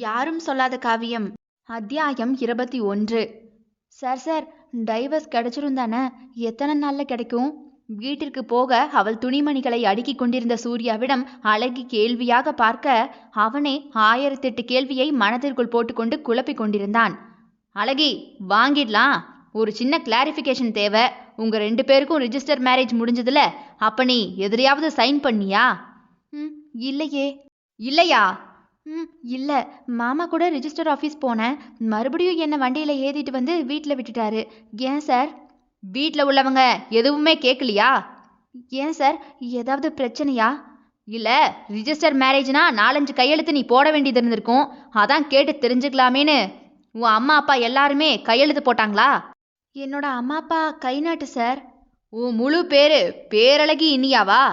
யாரும் சொல்லாத காவியம் அத்தியாயம் 21. சார், டைவர்ஸ் கிடைச்சிரும் தானே? எத்தனை நாள்ல கிடைக்கும்? வீட்டிற்கு போக அவள் துணிமணிகளை அடுக்கிக் கொண்டிருந்த சூர்யாவிடம் அழகி கேள்வியாக பார்க்க அவனே 1008 கேள்வியை மனதிற்குள் போட்டுக்கொண்டு குழப்பிக் கொண்டிருந்தான். அழகி, வாங்கிடலாம். ஒரு சின்ன கிளாரிஃபிகேஷன் தேவை. உங்க 2 பேருக்கும் ரிஜிஸ்டர் மேரேஜ் முடிஞ்சதுல அப்ப நீ எதிரையாவது சைன் பண்ணியா? இல்லையே. இல்லையா? இல்லை. மாமா கூட ரிஜிஸ்டர் ஆஃபீஸ் போனேன். மறுபடியும் என்னை வண்டியில் ஏற்றிட்டு வந்து வீட்டில் விட்டுட்டாரு. ஏன் சார்? வீட்டில் உள்ளவங்க எதுவுமே கேட்கலையா? ஏன் சார், ஏதாவது பிரச்சனையா? இல்லை, ரிஜிஸ்டர் மேரேஜ்னா 4-5 கையெழுத்து நீ போட வேண்டியது இருந்திருக்கும். அதான் கேட்டு தெரிஞ்சுக்கலாமேன்னு. உன் அம்மா அப்பா எல்லாருமே கையெழுத்து போட்டாங்களா? என்னோட அம்மா அப்பா கை நாட்டு சார். உன் முழு பேரு பேரழகி இனியாவா?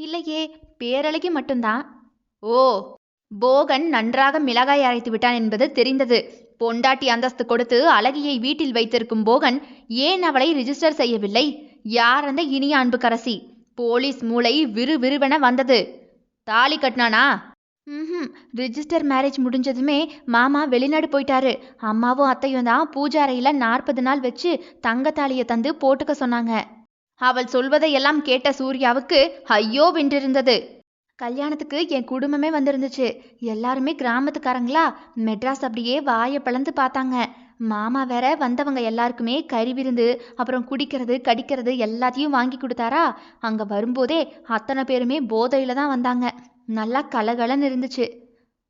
இல்லையே, பேரழகி மட்டும்தான். ஓ, போகன் நன்றாக மிளகாய் அரைத்து விட்டான் என்பது தெரிந்தது. பொண்டாட்டி அந்தஸ்து கொடுத்து அழகியை வீட்டில் வைத்திருக்கும் போகன் ஏன் அவளை ரிஜிஸ்டர் செய்யவில்லை? யார் அந்த இனிய அன்புக்கரசி? போலீஸ் மூளை விறுவிறுவென வந்தது. தாலி கட்டினானா? ரிஜிஸ்டர் மேரேஜ் முடிஞ்சதுமே மாமா வெளிநாடு போயிட்டாரு. அம்மாவும் அத்தையும் தான் பூஜை அறையில 40 நாள் வச்சு தங்கத்தாலியை தந்து போட்டுக்க சொன்னாங்க. அவள் சொல்வதையெல்லாம் கேட்ட சூர்யாவுக்கு ஐயோ வென்றிருந்தது. கல்யாணத்துக்கு என் குடும்பமே வந்திருந்துச்சு. எல்லாருமே கிராமத்துக்காரங்களா. மெட்ராஸ் அப்படியே வாயை பிளந்து பார்த்தாங்க. மாமா வேற வந்தவங்க எல்லாருக்குமே கறி விருந்து, அப்புறம் குடிக்கிறது கடிக்கிறது எல்லாத்தையும் வாங்கி கொடுத்தாரா. அங்கே வரும்போதே அத்தனை பேருமே போதையில தான் வந்தாங்க. நல்லா கலகலன்னு இருந்துச்சு.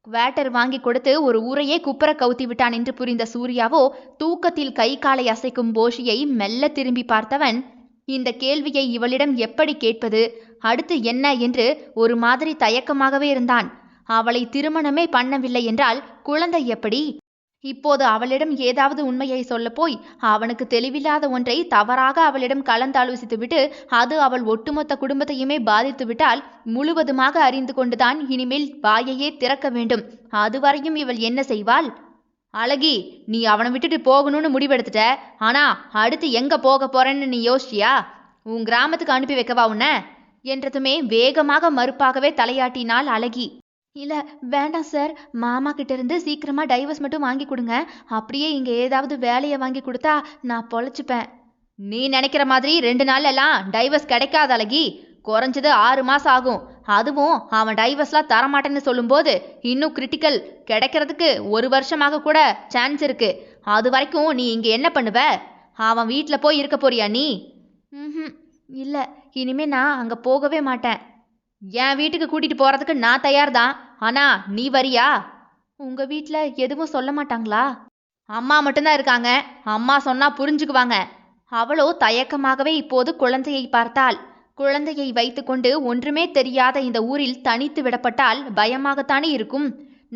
குவாட்டர் வாங்கி கொடுத்து ஒரு ஊரையே குப்புற கவுத்தி விட்டான் என்று புரிந்த சூர்யாவோ தூக்கத்தில் கை காலை அசைக்கும் போஷியை மெல்ல திரும்பி பார்த்தவன் இந்த கேள்வியை இவளிடம் எப்படி கேட்பது, அடுத்து என்ன என்று ஒரு மாதிரி தயக்கமாகவே இருந்தான். அவளை திருமணமே பண்ணவில்லை என்றால் குழந்தை எப்படி? இப்போது அவளிடம் ஏதாவது உண்மையை சொல்ல போய் அவனுக்கு தெளிவில்லாத ஒன்றை தவறாக அவளிடம் கலந்தாலோசித்துவிட்டு அது அவள் ஒட்டுமொத்த குடும்பத்தையுமே பாதித்து விட்டால் முழுவதுமாக அறிந்து கொண்டுதான் இனிமேல் வாயையே திறக்க வேண்டும். அதுவரையும் இவள் என்ன செய்வாள்? அழகி, நீ அவனை விட்டுட்டு போகணும்னு முடிவெடுத்துட்ட. ஆனா அடுத்து எங்க போக போறேன்னு நீ யோசிச்சியா? உன் கிராமத்துக்கு அனுப்பி வைக்கவா உன்ன? என்றதுமே வேகமாக மறுப்பாகவே தலையாட்டினாள் அழகி. இல்ல, வேண்டாம் சார். மாமா கிட்ட இருந்து சீக்கிரமா டைவர்ஸ் மட்டும் வாங்கி கொடுங்க. அப்படியே இங்க ஏதாவது வேலையை வாங்கி கொடுத்தா நான் பொழைச்சுப்பேன். நீ நினைக்கிற மாதிரி 2 நாள் எல்லாம் டைவர்ஸ் கிடைக்காத அழகி. குறைஞ்சது 6 மாசம் ஆகும். அதுவும் அவன் டைவர்ஸ்லாம் தரமாட்டேன்னு சொல்லும்போது இன்னும் கிரிட்டிக்கல் கிடைக்கிறதுக்கு 1 வருஷமாக கூட சான்ஸ் இருக்கு. அது வரைக்கும் நீ இங்க என்ன பண்ணுவ? அவன் வீட்டில் போய் இருக்க போறியா நீ? இல்லை, இனிமே நான் அங்கே போகவே மாட்டேன். என் வீட்டுக்கு கூட்டிட்டு போறதுக்கு நான் தயார் தான். ஆனா நீ வரியா? உங்க வீட்டில் எதுவும் சொல்ல மாட்டாங்களா? அம்மா மட்டும்தான் இருக்காங்க. அம்மா சொன்னா புரிஞ்சுக்குவாங்க. அவளோ தயக்கமாகவே இப்போது குழந்தையை பார்த்தாள். குழந்தையை வைத்துக்கொண்டு ஒன்றுமே தெரியாத இந்த ஊரில் தனித்து விடப்பட்டால் பயமாகத்தானே இருக்கும்.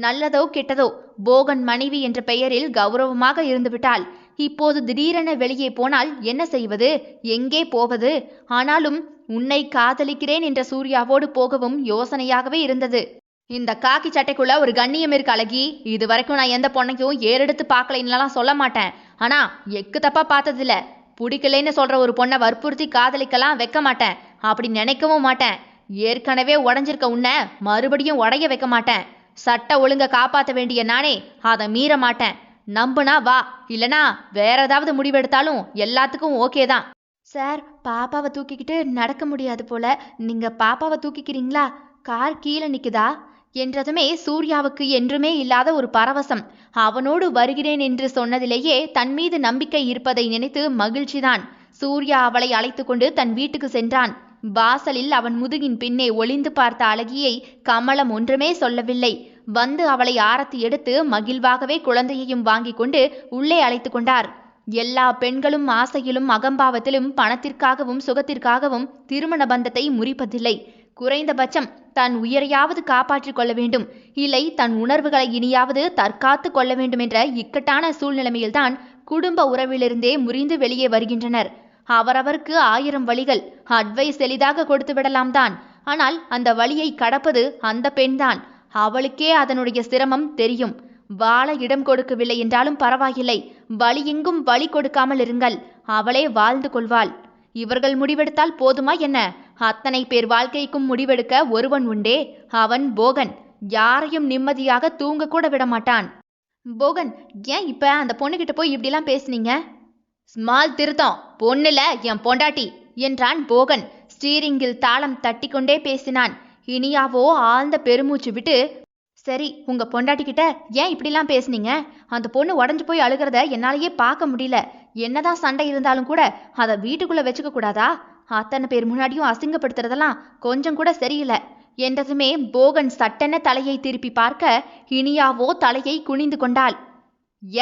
நல்லதோ கெட்டதோ போகன் மனைவி என்ற பெயரில் கௌரவமாக இருந்துவிட்டாள். இப்போது திடீரென வெளியே போனால் என்ன செய்வது? எங்கே போவது? ஆனாலும் உன்னை காதலிக்கிறேன் என்ற சூர்யாவோடு போகவும் யோசனையாகவே இருந்தது. இந்த காக்கி சட்டைக்குள்ள ஒரு கண்ணியம் இருக்கு அழகி. இது வரைக்கும் நான் எந்த பொண்ணையும் ஏறெடுத்து பார்க்கலைன்னுலாம் சொல்ல மாட்டேன். ஆனா எக்கு தப்பா பார்த்ததில்ல. பிடிக்கலைன்னு சொல்ற ஒரு பொண்ணை வற்புறுத்தி காதலிக்கலாம் வைக்க மாட்டேன். அப்படி நினைக்கவும் மாட்டேன். ஏற்கனவே உடஞ்சிருக்க உன்னை மறுபடியும் உடைய வைக்க மாட்டேன். சட்ட ஒழுங்க காப்பாற்ற வேண்டிய நானே அதை மீற மாட்டேன். நம்புனா வா, இல்லனா வேற ஏதாவது முடிவெடுத்தாலும் எல்லாத்துக்கும் ஓகே தான். சார், பாப்பாவை தூக்கிக்கிட்டு நடக்க முடியாது போல. நீங்க பாப்பாவை தூக்கிக்கிறீங்களா? கார் கீழே நிக்குதா? என்றதுமே சூர்யாவுக்கு என்றுமே இல்லாத ஒரு பரவசம். அவனோடு வருகிறேன் என்று சொன்னதிலேயே தன் மீது நம்பிக்கை இருப்பதை நினைத்து மகிழ்ச்சிதான். சூர்யா அவளை அழைத்து கொண்டு தன் வீட்டுக்கு சென்றான். வாசலில் அவன் முதுகின் பின்னே ஒளிந்து பார்த்த அழகியை கமலம் ஒன்றுமே சொல்லவில்லை. வந்து அவளை ஆரத்தி எடுத்து மகிழ்வாகவே குழந்தையையும் வாங்கி கொண்டு உள்ளே அழைத்து கொண்டார். எல்லா பெண்களும் ஆசையிலும் அகம்பாவத்திலும் பணத்திற்காகவும் சுகத்திற்காகவும் திருமண பந்தத்தை முறிப்பதில்லை. குறைந்தபட்சம் தன் உயிரையாவது காப்பாற்றிக் கொள்ள வேண்டும், இல்லை தன் உணர்வுகளை இனியாவது தற்காத்து கொள்ள வேண்டும் என்ற இக்கட்டான சூழ்நிலைமையில்தான் குடும்ப உறவிலிருந்தே முறிந்து வெளியே வருகின்றனர். அவரவருக்கு 1000 வழிகள். அட்வைஸ் எளிதாக கொடுத்து விடலாம் தான். ஆனால் அந்த வழியை கடப்பது அந்த பெண்தான். அவளுக்கே அதனுடைய சிரமம் தெரியும். வாழ இடம் கொடுக்கவில்லை என்றாலும் பரவாயில்லை, வழி எங்கும் வழி கொடுக்காமல் இருங்கள். அவளே வாழ்ந்து கொள்வாள். இவர்கள் முடிவெடுத்தால் போதுமா என்ன? அத்தனை பேர் வாழ்க்கைக்கும் முடிவெடுக்க ஒருவன் உண்டே, அவன் போகன். யாரையும் நிம்மதியாக தூங்க கூட விட மாட்டான். போகன், ஏன் இப்ப அந்த பொண்ணுகிட்ட போய் இப்படிலாம் பேசுனீங்க? ஸ்மால் திருத்தம், பொண்ணுல என் பொண்டாட்டி என்றான் போகன். ஸ்டீரிங்கில் தாளம் தட்டி கொண்டே பேசினான். இனியாவோ ஆழ்ந்த பெருமூச்சு விட்டு, சரி, உங்க பொண்டாட்டி கிட்ட ஏன் இப்படிலாம் பேசுனீங்க? அந்த பொண்ணு உடஞ்சு போய் அழுகிறத என்னாலேயே பார்க்க முடியல. என்னதான் சண்டை இருந்தாலும் கூட அதை வீட்டுக்குள்ள வச்சுக்க கூடாதா? அத்தனை பேர் முன்னாடியும் அசிங்கப்படுத்துறதெல்லாம் கொஞ்சம் கூட சரியில்லை என்றதுமே போகன் சட்டென தலையை திருப்பி பார்க்க இனியாவோ தலையை குனிந்து கொண்டாள்.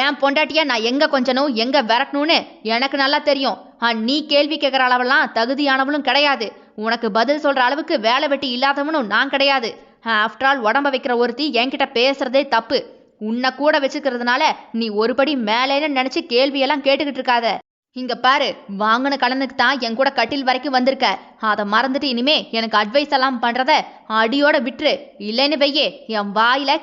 ஏன் பொண்டாட்டிய நான் எங்க கொஞ்சனும் எங்க விரட்டணும்னு எனக்கு நல்லா தெரியும். நீ கேள்வி கேட்குற அளவெல்லாம் தகுதியானவளும் கிடையாது. உனக்கு பதில் சொல்ற அளவுக்கு வேலை வெட்டி இல்லாதவனும் நான் கிடையாது. ஆஃப்டர் ஆல் உடம்ப வைக்கிற ஒருத்தி என்கிட்ட பேசுறதே தப்பு. உன்னை கூட வச்சுக்கிறதுனால நீ ஒருபடி மேலேன்னு நினைச்சு கேள்வியெல்லாம் கேட்டுக்கிட்டு இருக்காத. இங்க பாரு, வாங்கின கடனுக்கு தான் என் கூட கட்டில் வரைக்கும் வந்திருக்க. அதை மறந்துட்டு இனிமே எனக்கு அட்வைஸ் எல்லாம் பண்றத அடியோட விட்டுரு. இல்லைன்னு வையே, என் வாயில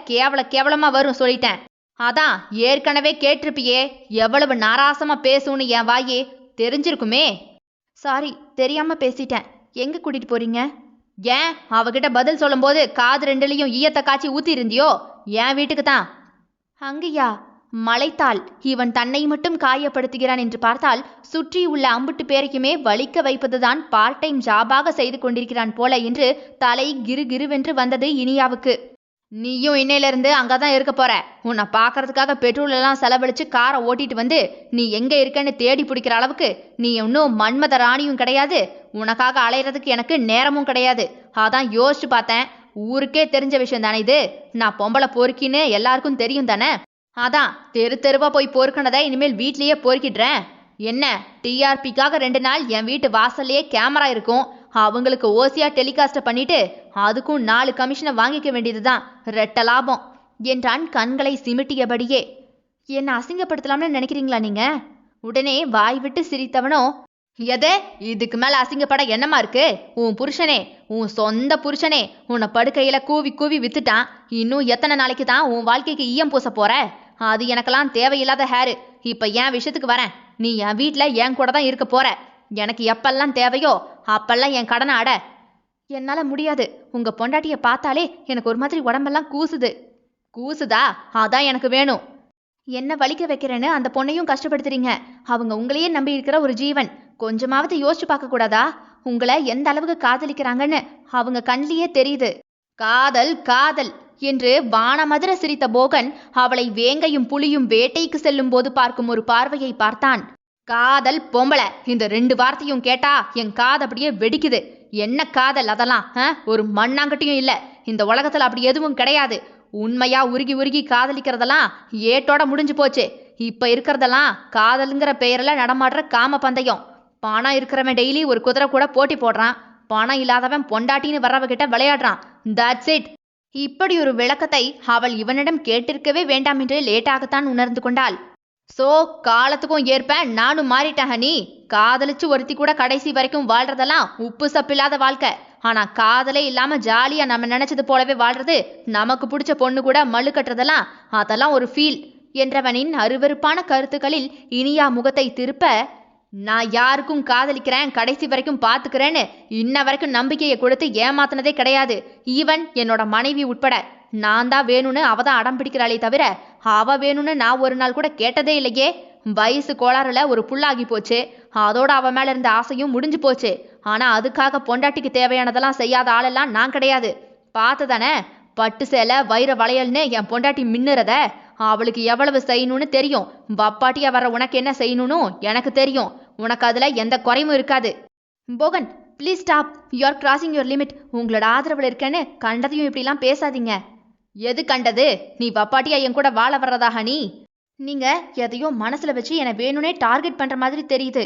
கேவலமா வரும் சொல்லிட்டேன். அதான் ஏற்கனவே கேட்டிருப்பியே எவ்வளவு நாராசமா பேசும்னு. என் வாயே தெரிஞ்சிருக்குமே. சாரி, தெரியாம பேசிட்டேன். எங்க கூட்டிட்டு போறீங்க? ஏன் அவகிட்ட பதில் சொல்லும் போது காது ரெண்டுலையும் ஈயத்தை காய்ச்சி ஊத்தி இருந்தியோ? என் வீட்டுக்கு தான். அங்கயா? மலைத்தாள். இவன் தன்னை மட்டும் காயப்படுத்துகிறான் என்று பார்த்தால் சுற்றி உள்ள அம்புட்டு பேரைக்குமே வலிக்க வைப்பதுதான் பார்ட் டைம் ஜாபாக செய்து கொண்டிருக்கிறான் போல என்று தலை கிருகிருவென்று வந்தது இனியாவுக்கு. நீயும் இன்னையிலிருந்து அங்கதான் இருக்க போற. உன்னை பாக்குறதுக்காக பெட்ரோல் எல்லாம் செலவழிச்சு காரை ஓட்டிட்டு வந்து நீ எங்க இருக்கன்னு தேடி பிடிக்கிற அளவுக்கு நீ இன்னும் மன்மத ராணியும் கிடையாது. உனக்காக அலையிறதுக்கு எனக்கு நேரமும் கிடையாது. அதான் யோசிச்சு பார்த்தேன். ஊருக்கே தெரிஞ்ச விஷயம் தானே இது. நான் பொம்பளை பொறுக்கின்னு எல்லாருக்கும் தெரியும் தானே. அதான் தெருவா போய் பொறுக்கினதை இனிமேல் வீட்லயே பொறுக்கிடுறேன். என்ன, டிஆர்பிக்காக 2 நாள் என் வீட்டு வாசல்லையே கேமரா இருக்கும். அவங்களுக்கு ஓசியா டெலிகாஸ்ட பண்ணிட்டு அதுக்கும் 4 கமிஷனை வாங்கிக்க வேண்டியதுதான். ரெட்ட லாபம் என்றான் கண்களை சிமிட்டியபடியே. என்ன அசிங்கப்படுத்தலாம்னு நினைக்கிறீங்களா நீங்க? உடனே வாய் விட்டு சிரித்தவனோ, எதே இதுக்கு மேல அசிங்கப்பட என்னமா இருக்கு? உன் புருஷனே, உன் சொந்த புருஷனே உன்னை படுக்கையில கூவி கூவி வித்துட்டான். இன்னும் எத்தனை நாளைக்கு தான் உன் வாழ்க்கைக்கு ஈயம் பூச போற? அது எனக்கெல்லாம் தேவையில்லாத ஹேரு. இப்ப என் விஷயத்துக்கு வரேன். நீ என் வீட்டுல என் கூட தான் இருக்க போற. எனக்கு எப்பெல்லாம் தேவையோ அப்பெல்லாம் என் கடனை அட. என்னால முடியாது. உங்க பொண்டாட்டிய பார்த்தாலே எனக்கு ஒரு மாதிரி உடம்பெல்லாம் கூசுது. கூசுதா? அதான் எனக்கு வேணும். என்ன வலிக்க வைக்கிறேன்னு அந்த பொண்ணையும் கஷ்டப்படுத்துறீங்க. அவங்க உங்களையே நம்பி இருக்கிற ஒரு ஜீவன். கொஞ்சமாவது யோசிச்சு பார்க்க கூடாதா? உங்களை எந்த அளவுக்கு காதலிக்கிறாங்கன்னு அவங்க கண்ணிலேயே தெரியுது. காதல் காதல் என்று வானமதுர சிரித்த போகன் அவளை வேங்கையும் புலியும் வேட்டைக்கு செல்லும் போது பார்க்கும் ஒரு பார்வையை பார்த்தான். காதல் பொம்பளை, இந்த 2 வார்த்தையும் கேட்டா என் காது அப்படியே வெடிக்குது. என்ன காதல் அதெல்லாம்? ஒரு மண்ணாங்கட்டியும் இல்ல. இந்த உலகத்துல அப்படி எதுவும் கிடையாது. உண்மையா உருகி உருகி காதலிக்கிறதெல்லாம் ஏட்டோட முடிஞ்சு போச்சு. இப்ப இருக்கிறதெல்லாம் காதலுங்கிற பெயர்ல நடமாடுற காம பந்தயம். பணம் இருக்கிறவன் டெய்லி ஒரு குதிரை கூட போட்டி போடுறான். பணம் இல்லாதவன் பொண்டாட்டின்னு வர்றவகிட்ட விளையாடுறான். That's it. இப்படி ஒரு விளக்கத்தை அவள் இவனிடம் கேட்டிருக்கவே வேண்டாம் என்று லேட்டாகத்தான் உணர்ந்து கொண்டாள். சோ, காலத்துக்கும் ஏற்ப நானும் மாறிட்டேன் ஹனி. காதலிச்சு ஒருத்தி கூட கடைசி வரைக்கும் வாழ்றதெல்லாம் உப்பு சப்பில்லாத வாழ்க்கை. ஆனா காதலே இல்லாம ஜாலியா நம்ம நினைச்சது போலவே வாழ்றது, நமக்கு பிடிச்ச பொண்ணு கூட மல்லு கட்டுறதெல்லாம் அதெல்லாம் ஒரு ஃபீல் என்றவனின் அருவருப்பான கருத்துக்களில் இனியா முகத்தை திருப்ப, நான் யாருக்கும் காதலிக்கிறேன், கடைசி வரைக்கும் பாத்துக்கிறேன்னு இன்ன வரைக்கும் நம்பிக்கையை கொடுத்து ஏமாத்தினதே கிடையாது. ஈவன் என்னோட மனைவி உட்பட. நான் தான் வேணும்னு அவ தான் அடம் பிடிக்கிறாளே தவிர அவ வேணும்னு நான் ஒரு நாள் கூட கேட்டதே இல்லையே. வயசு கோளாறுல ஒரு புல்லாகி போச்சு. அதோட அவ மேல இருந்த ஆசையும் முடிஞ்சு போச்சு. ஆனா அதுக்காக பொண்டாட்டிக்கு தேவையானதெல்லாம் செய்யாத ஆளெல்லாம் நான் கிடையாது. பார்த்துதானே, பட்டு சேலை வைர வளையல்னு என் பொண்டாட்டி மின்னுறத. அவளுக்கு எவ்வளவு செய்யணும்னு தெரியும். வப்பாட்டியா வர உனக்கு என்ன செய்யணும்னு எனக்கு தெரியும். உனக்கு அதுல எந்த குறையும் இருக்காது. Bogan, please stop. You are crossing your limit. உங்களோட ஆதரவுல இருக்கேன்னு கண்டதையும் இப்படிலாம் பேசாதீங்க. எது கண்டது? நீ வப்பாட்டியா என் கூட வாழ வர்றதாக? நீங்க எதையோ மனசுல வச்சு என்னை வேணும்னே டார்கெட் பண்ற மாதிரி தெரியுது.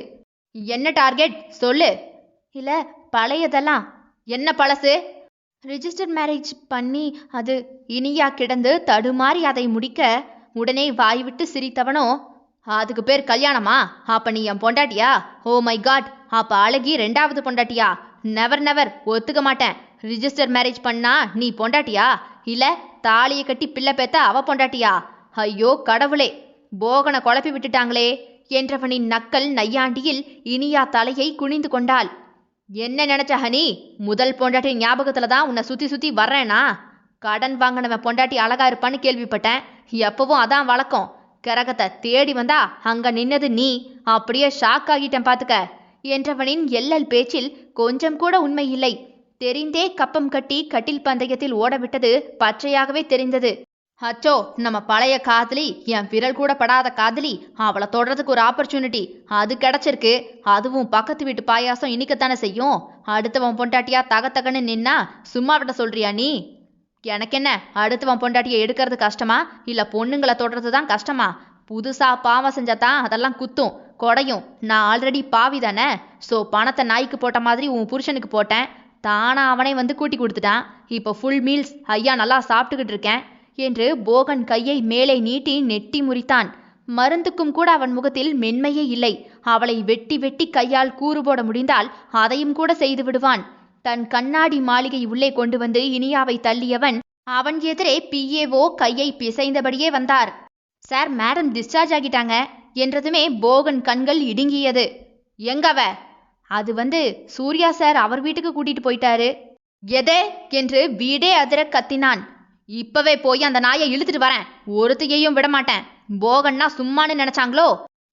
என்ன டார்கெட் சொல்லு. இல்ல, பழையதெல்லாம். என்ன பழசு? ரிஜிஸ்டர் மேரேஜ் பண்ணி அது. இனியா கிடந்து தடுமாறி அதை முடிக்க உடனே வாய் விட்டு சிரித்தவனோ, அதுக்கு பேர் கல்யாணமா? அப்ப நீ என் பொண்டாட்டியா? ஓ மை காட், அப்ப அழகி 2வது பொண்டாட்டியா? நெவர் நெவர், ஒத்துக்க மாட்டேன். ரிஜிஸ்டர் மேரேஜ் பண்ணா நீ பொண்டாட்டியா? இல்ல தாலியை கட்டி பிள்ளை பேத்த அவ பொண்டாட்டியா? ஐயோ கடவுளே, போகனை குழப்பி விட்டுட்டாங்களே என்றவனின் நக்கல் நையாண்டியில் இனியா தலையை குனிந்து கொண்டாள். என்ன நினைச்ச ஹனி? முதல் பொண்டாட்டி ஞாபகத்துல தான் உன்னை சுத்தி சுத்தி வர்றேனா? கடன் வாங்கினவன் பொண்டாட்டி அழகா இருப்பான்னு கேள்விப்பட்டேன். எப்பவும் அதான் வழக்கம். கிரகத்தை தேடி வந்தா அங்க நின்னது நீ. அப்படியே ஷாக் ஆகிட்டேன் பாத்துக்க என்றவனின் எல்லல் பேச்சில் கொஞ்சம் கூட உண்மை இல்லை. தெரிந்தே கப்பம் கட்டி கட்டில் பந்தயத்தில் ஓடவிட்டது பச்சையாகவே தெரிந்தது. அச்சோ, நம்ம பழைய காதலி, என் விரல் கூட படாத காதலி, அவளை தொடறதுக்கு ஒரு ஆப்பர்ச்சுனிட்டி அது கிடைச்சிருக்கு. அதுவும் பக்கத்து வீட்டு பாயாசம் இனிக்கத்தானே செய்யும். அடுத்தவன் பொண்டாட்டியா தகத்தகன்னு நின்னா சும்மா விட சொல்றியா நீ? எனக்கென்ன, அடுத்தவன் பொண்டாட்டியை எடுக்கிறது கஷ்டமா இல்ல பொண்ணுங்களை தொடறது தான் கஷ்டமா? புதுசா பாவம் செஞ்சாதான் அதெல்லாம் குத்தும் கொடையும். நான் ஆல்ரெடி பாவி தானே. ஸோ பணத்தை நாய்க்கு போட்ட மாதிரி உன் புருஷனுக்கு போட்டேன். தானா அவனே வந்து கூட்டி கொடுத்துட்டான். இப்போ ஃபுல் மீல்ஸ் ஐயா நல்லா சாப்பிட்டுக்கிட்டு இருக்கேன் என்று போகன் கையை மேலே நீட்டி நெட்டி முறித்தான். மருந்துக்கும் கூட அவன் முகத்தில் மென்மையே இல்லை. அவளை வெட்டி வெட்டி கையால் கூறு போட முடிந்தால் அதையும் கூட செய்து விடுவான். தன் கண்ணாடி மாளிகை உள்ளே கொண்டு வந்து இனியாவை தள்ளியவன் அவன் எதிரே பிஏஓ கையை பிசைந்தபடியே வந்தார். சார், மேடம் டிஸ்சார்ஜ் ஆகிட்டாங்க என்றதுமே போகன் கண்கள் இடுங்கியது. எங்கவ? அது சூர்யா சார் அவர் வீட்டுக்கு கூட்டிட்டு போயிட்டாரு. எதே என்று வீடே அதிர கத்தினான். இப்பவே போய் அந்த நாயை இழுத்துட்டு வரேன். ஒருத்தையையும் விடமாட்டேன். போகன்னா சும்மானு நினைச்சாங்களோ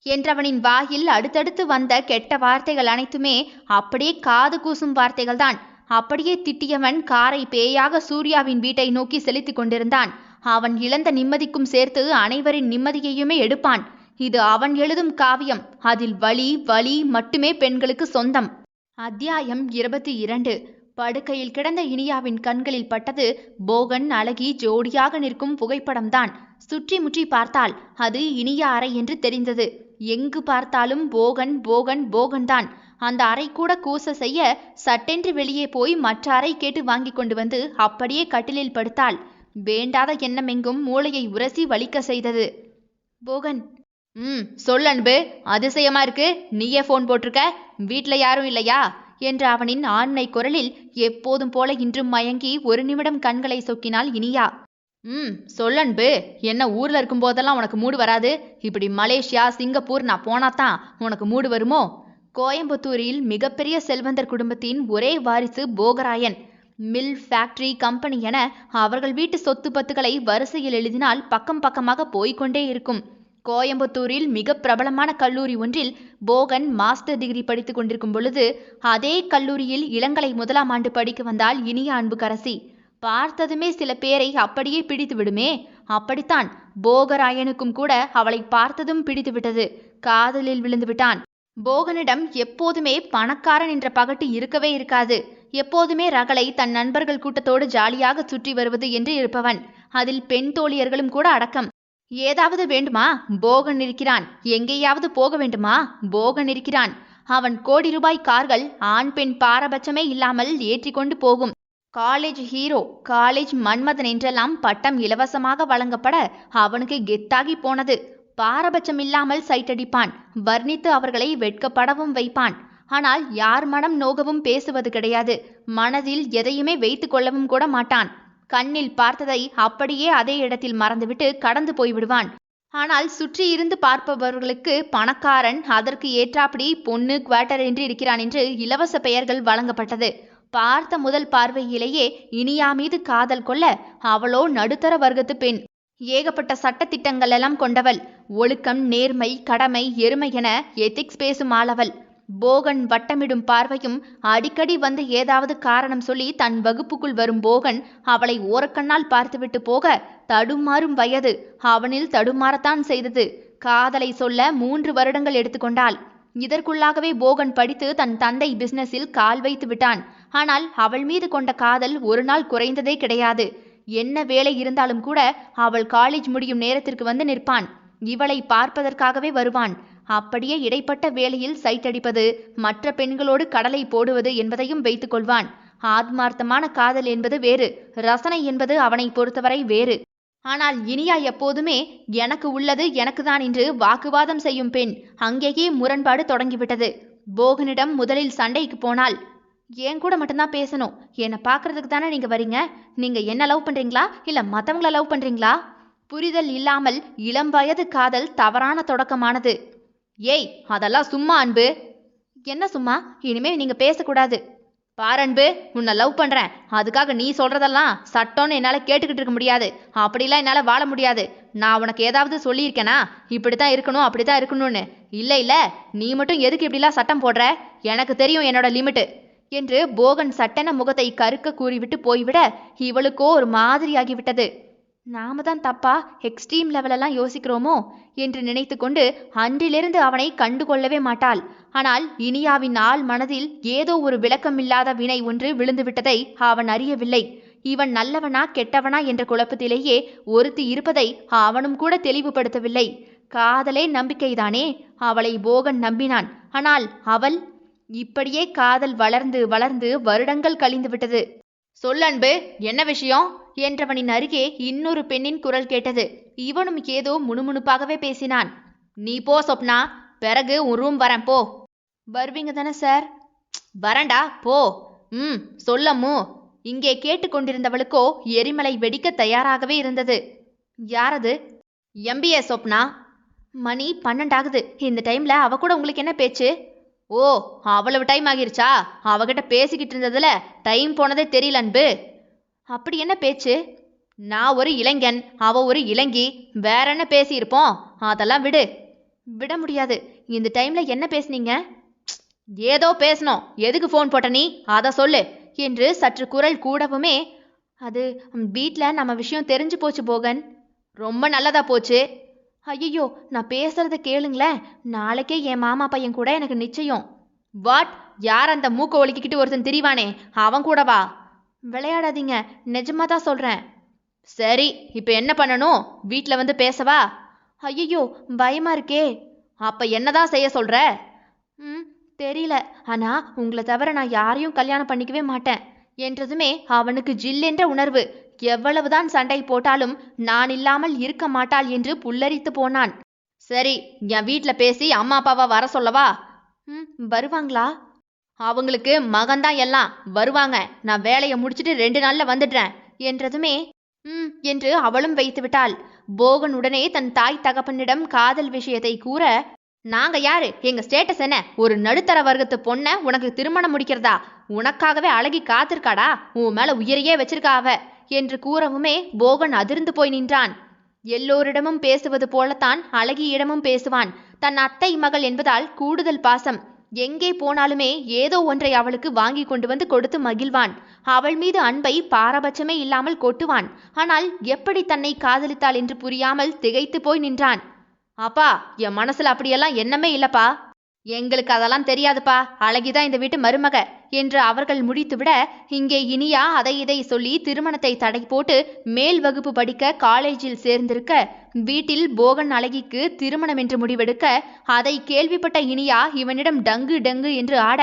என்றவனின் வாயில் அடுத்தடுத்து வந்த கெட்ட வார்த்தைகள் அனைத்துமே அப்படியே காது கூசும் வார்த்தைகள் தான். அப்படியே திட்டியவன் காரை பேயாக சூர்யாவின் வீட்டை நோக்கி செலுத்திக் கொண்டிருந்தான். அவன் இழந்த நிம்மதிக்கும் சேர்த்து அனைவரின் நிம்மதியையுமே எடுப்பான். இது அவன் எழுதும் காவியம். அதில் வலி வலி மட்டுமே பெண்களுக்கு சொந்தம். அத்தியாயம் 22. படுக்கையில் கிடந்த இனியாவின் கண்களில் பட்டது போகன் அழகி ஜோடியாக நிற்கும் புகைப்படம்தான். சுற்றி முற்றி பார்த்தால் அது இனியா அறை என்று தெரிந்தது. எங்கு பார்த்தாலும் போகன் போகன் போகன் தான். அந்த அறை கூட கூச செய்ய சட்டென்று வெளியே போய் மற்ற அறை கேட்டு வாங்கி கொண்டு வந்து அப்படியே கட்டிலில் படுத்தாள். வேண்டாத எண்ணமெங்கும் மூளையை உரசி வலிக்க செய்தது. போகன், சொல் அன்பு, அதிசயமா இருக்கு. நீயே போன் போட்டிருக்க. வீட்டுல யாரும் இல்லையா என்ற அவனின் ஆண்மை குரலில் எப்போதும் போல இன்றும் மயங்கி ஒரு நிமிடம் கண்களை சொக்கினாள் இனியா. சொல்லன்பு, என்ன ஊர்ல இருக்கும் போதெல்லாம் உனக்கு மூடு வராது. இப்படி மலேசியா சிங்கப்பூர் நான் போனாதான் உனக்கு மூடு வருமோ? கோயம்புத்தூரில் மிகப்பெரிய செல்வந்தர் குடும்பத்தின் ஒரே வாரிசு போகராயன். மில், ஃபேக்டரி, கம்பெனி என அவர்கள் வீட்டு சொத்து பத்துக்களை வரிசையில் எழுதினால் பக்கம் பக்கமாக போய்கொண்டே இருக்கும். கோயம்புத்தூரில் மிக பிரபலமான கல்லூரி ஒன்றில் போகன் மாஸ்டர் டிகிரி படித்துக் கொண்டிருக்கும் பொழுது அதே கல்லூரியில் இளங்கலை 1ஆம் ஆண்டு படிக்க வந்தால் இனிய அன்புக்கரசி. பார்த்ததுமே சில பேரை அப்படியே பிடித்து விடுமே, அப்படித்தான் போகராயனுக்கும் கூட அவளை பார்த்ததும் பிடித்து விட்டது. காதலில் விழுந்து விட்டான். போகனிடம் எப்போதுமே பணக்காரன் என்ற பகட்டு இருக்கவே இருக்காது. எப்போதுமே ரகளை தன் நண்பர்கள் கூட்டத்தோடு ஜாலியாக சுற்றி வருவது என்று இருப்பவன். அதில் பெண் தோழியர்களும் கூட அடக்கம். ஏதாவது வேண்டுமா? போகன் இருக்கிறான். எங்கேயாவது போக வேண்டுமா? போகன் இருக்கிறான். அவன் கோடி ரூபாய் கார்கள் ஆண் பெண் பாரபட்சமே இல்லாமல் ஏற்றி கொண்டு போகும். காலேஜ் ஹீரோ, காலேஜ் மன்மதன் என்றெல்லாம் பட்டம் இலவசமாக வழங்கப்பட அவனுக்கு கெத்தாகி போனது. பாரபட்சம் இல்லாமல் சைட்டடிப்பான். வர்ணித்து அவர்களை வெட்கப்படவும் வைப்பான். ஆனால் யார் மனம் நோகவும் பேசுவது கிடையாது. மனதில் எதையுமே வைத்து கொள்ளவும் கூட மாட்டான். கண்ணில் பார்த்ததை அப்படியே அதே இடத்தில் மறந்துவிட்டு கடந்து போய்விடுவான். ஆனால் சுற்றி இருந்து பார்ப்பவர்களுக்கு பணக்காரன், அதற்கு ஏற்றாப்படி பொண்ணு, குவார்ட்டர் என்று இருக்கிறான் என்று இலவச பெயர்கள் வழங்கப்பட்டது. பார்த்த முதல் பார்வையிலேயே இனியா மீது காதல் கொள்ள அவளோ நடுத்தர வர்க்கத்து பெண். ஏகப்பட்ட சட்டத்திட்டங்கள் எல்லாம் கொண்டவள். ஒழுக்கம், நேர்மை, கடமை, எருமை என எத்திக்ஸ் பேசும் ஆளவள். போகன் வட்டமிடும் பார்வையும் அடிக்கடி வந்து ஏதாவது காரணம் சொல்லி தன் வகுப்புக்குள் வரும் போகன் அவளை ஓரக்கண்ணால் பார்த்துவிட்டு போக தடுமாறும் வயது அவனில் தடுமாறத்தான் செய்தது. காதலை சொல்ல 3 வருடங்கள் எடுத்துக்கொண்டாள். இதற்குள்ளாகவே போகன் படித்து தன் தந்தை பிசினஸில் கால் வைத்து விட்டான். ஆனால் அவள் மீது கொண்ட காதல் ஒரு நாள் குறைந்ததே கிடையாது. என்ன வேலை இருந்தாலும் கூட அவள் காலேஜ் முடியும் நேரத்திற்கு வந்து நிற்பான். இவளை பார்ப்பதற்காகவே வருவான். அப்படியே இடைப்பட்ட வேளையில் சைட்டடிப்பது, மற்ற பெண்களோடு கடலை போடுவது என்பதையும் வைத்துக் கொள்வான். ஆத்மார்த்தமான காதல் என்பது வேறு, ரசனை என்பது அவனை பொறுத்தவரை வேறு. ஆனால் இனியா எப்போதுமே எனக்கு உள்ளது எனக்குதான் என்று வாக்குவாதம் செய்யும் பெண். அங்கேயே முரண்பாடு தொடங்கிவிட்டது. போகனிடம் முதலில் சண்டைக்கு போனால், என் கூட மட்டும்தான் பேசணும், என்னை பார்க்கறதுக்கு தானே நீங்க வரீங்க, நீங்க என்ன லவ் பண்றீங்களா இல்ல மற்றவங்கள லவ் பண்றீங்களா? புரிதல் இல்லாமல் இளம் வயது காதல் தவறான தொடக்கமானது. ஏய், அதெல்லாம் சும்மா அன்பு. என்ன சும்மா? இனிமே நீங்க பேசக்கூடாது. பாரன்பு, உன்னை லவ் பண்றேன், அதுக்காக நீ சொல்றதெல்லாம் சட்டம்னு என்னால கேட்டுக்கிட்டு இருக்க முடியாது. அப்படிலாம் என்னால வாழ முடியாது. நான் உனக்கு ஏதாவது சொல்லியிருக்கேனா இப்படித்தான் இருக்கணும் அப்படித்தான் இருக்கணும்னு? இல்ல இல்ல, நீ மட்டும் எதுக்கு இப்படிலாம் சட்டம் போடுற? எனக்கு தெரியும் என்னோட லிமிட்டு என்று போகன் சட்டென முகத்தை கருக்க கூறிவிட்டு போய்விட இவளுக்கோ ஒரு மாதிரியாகிவிட்டது. நாம தான் தப்பா எக்ஸ்ட்ரீம் லெவலெல்லாம் யோசிக்கிறோமோ என்று நினைத்து கொண்டு அன்றிலிருந்து அவனை கண்டுகொள்ளவே மாட்டாள். ஆனால் இனியாவின் ஆள் மனதில் ஏதோ ஒரு விளக்கமில்லாத வினை ஒன்று விழுந்துவிட்டதை அவன் அறியவில்லை. இவன் நல்லவனா கெட்டவனா என்ற குழப்பத்திலேயே ஒருத்தி இருப்பதை அவனும் கூட தெளிவுபடுத்தவில்லை. காதலே நம்பிக்கைதானே, அவளை போகன் நம்பினான். ஆனால் அவள் இப்படியே காதல் வளர்ந்து வளர்ந்து வருடங்கள் கழிந்து விட்டது. சொல்லன்பு, என்ன விஷயம் என்றவனின் அருகே இன்னொரு பெண்ணின் குரல் கேட்டது. இவனும் ஏதோ முணுமுணுப்பாகவே பேசினான். நீ போ சொப்னா, பிறகு உன் ரூம் வரேன் போ. வருவீங்க தானே சார்? வரண்டா போ. சொல்லம்மு. இங்கே கேட்டுக்கொண்டிருந்தவளுக்கோ எரிமலை வெடிக்க தயாராகவே இருந்தது. யாரது? எம்பிஏ சொப்னா. மணி 12 ஆகுது. இந்த டைம்ல அவ கூட உங்களுக்கு என்ன பேச்சு? ஓ, அவ்வளவு டைம் ஆகிருச்சா? அவகிட்ட பேசிக்கிட்டு இருந்ததுல டைம் போனதே தெரியல அன்பு. அப்படி என்ன பேச்சு? நான் ஒரு இளைஞன், அவ ஒரு இளைஞி, வேற என்ன பேசியிருப்போம்? அதெல்லாம் விடு. விட முடியாது. இந்த டைம்ல என்ன பேசுனீங்க? ஏதோ பேசணும். எதுக்கு ஃபோன் போட்ட நீ? அதை சொல்லு என்று சற்று குரல் கூடவுமே, அது வீட்டில் நம்ம விஷயம் தெரிஞ்சு போச்சு போகன். ரொம்ப நல்லதா போச்சு. ஐயோ, நான் பேசுறத கேளுங்களேன். நாளைக்கே என் மாமா பையன் கூட எனக்கு நிச்சயம். வாட்? யார் அந்த மூக்க ஒலிக்கிட்டு ஒருத்தன் திரிவானே, அவன் கூடவா? விளையாடாதீங்க, நிஜமா தான் சொல்றேன். சரி, இப்ப என்ன பண்ணணும்? வீட்டில் வந்து பேசவா? ஐயோ, பயமா இருக்கே. அப்ப என்னதான் செய்ய சொல்ற? தெரியல. ஆனா உங்களை தவிர நான் யாரையும் கல்யாணம் பண்ணிக்கவே மாட்டேன் என்றதுமே அவனுக்கு ஜில்லென்ற உணர்வு. எவ்வளவுதான் சண்டை போட்டாலும் நான் இல்லாமல் இருக்க மாட்டாள் என்று புல்லரித்து போனான். சரி, என் வீட்டுல பேசி அம்மா அப்பாவா வர சொல்லவா? வருவாங்களா? அவங்களுக்கு மகன்தான் எல்லாம், வருவாங்க. நான் வேலையை முடிச்சிட்டு 2 நாள்ல வந்துடுறேன் என்றதுமே என்று அவளும் வைத்து விட்டாள். போகன் உடனே தன் தாய் தகப்பனிடம் காதல் விஷயத்தை கூற, நாங்க யாரு? எங்க ஸ்டேட்டஸ் என்ன? ஒரு நடுத்தர வர்க்கத்து பொண்ண உனக்கு திருமணம் முடிக்கிறதா? உனக்காகவே அழகி காத்திருக்காடா, உன் மேல உயிரையே வச்சிருக்காவ என்று கூறவுமே போகன் அதிர்ந்து போய் நின்றான். எல்லோரிடமும் பேசுவது போலத்தான் அழகியிடமும் பேசுவான். தன் அத்தை மகள் என்பதால் கூடுதல் பாசம். எங்கே போனாலுமே ஏதோ ஒன்றை அவளுக்கு வாங்கி கொண்டு வந்து கொடுத்து மகிழ்வான். அவள் மீது அன்பை பாரபட்சமே இல்லாமல் கொட்டுவான். ஆனால் எப்படி தன்னை காதலித்தாள் என்று புரியாமல் திகைத்து போய் நின்றான். அப்பா, என் மனசுல அப்படியெல்லாம் எண்ணமே இல்லப்பா. எங்களுக்கு அதெல்லாம் தெரியாதுப்பா, அழகிதான் இந்த வீட்டு மருமக என்று அவர்கள் முடித்துவிட, இங்கே இனியா அதை இதை சொல்லி திருமணத்தை தடை போட்டு மேல் வகுப்பு படிக்க காலேஜில் சேர்ந்திருக்க, வீட்டில் போகன் அழகிக்கு திருமணம் என்று முடிவெடுக்க, அதை கேள்விப்பட்ட இனியா இவனிடம் டங்கு டங்கு என்று ஆட,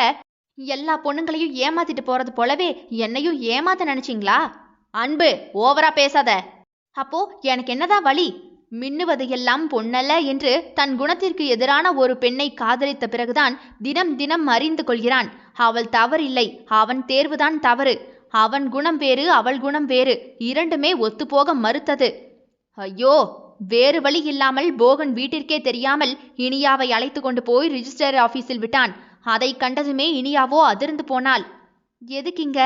எல்லா பொண்ணுங்களையும் ஏமாத்திட்டு போறது போலவே என்னையும் ஏமாத்த நினைச்சிங்களா? அன்பு, ஓவரா பேசாத. அப்போ எனக்கு என்னதான் வழி? மின்னுவது எல்லாம் பொன்னல்ல என்று தன் குணத்திற்கு எதிரான ஒரு பெண்ணை காதலித்த பிறகுதான் தினம் தினம் அறிந்து கொள்கிறான். அவள் தவறில்லை, அவன் தேர்வுதான் தவறு. அவன் குணம் வேறு, அவள் குணம் வேறு, இரண்டுமே ஒத்துப்போக மறுத்தது. ஐயோ, வேறு வழி இல்லாமல் போகன் வீட்டிற்கே தெரியாமல் இனியாவை அழைத்து கொண்டு போய் ரிஜிஸ்டர் ஆபீஸில் விட்டான். அதை கண்டதுமே இனியாவோ அதிர்ந்து போனாள். எதுக்கிங்க?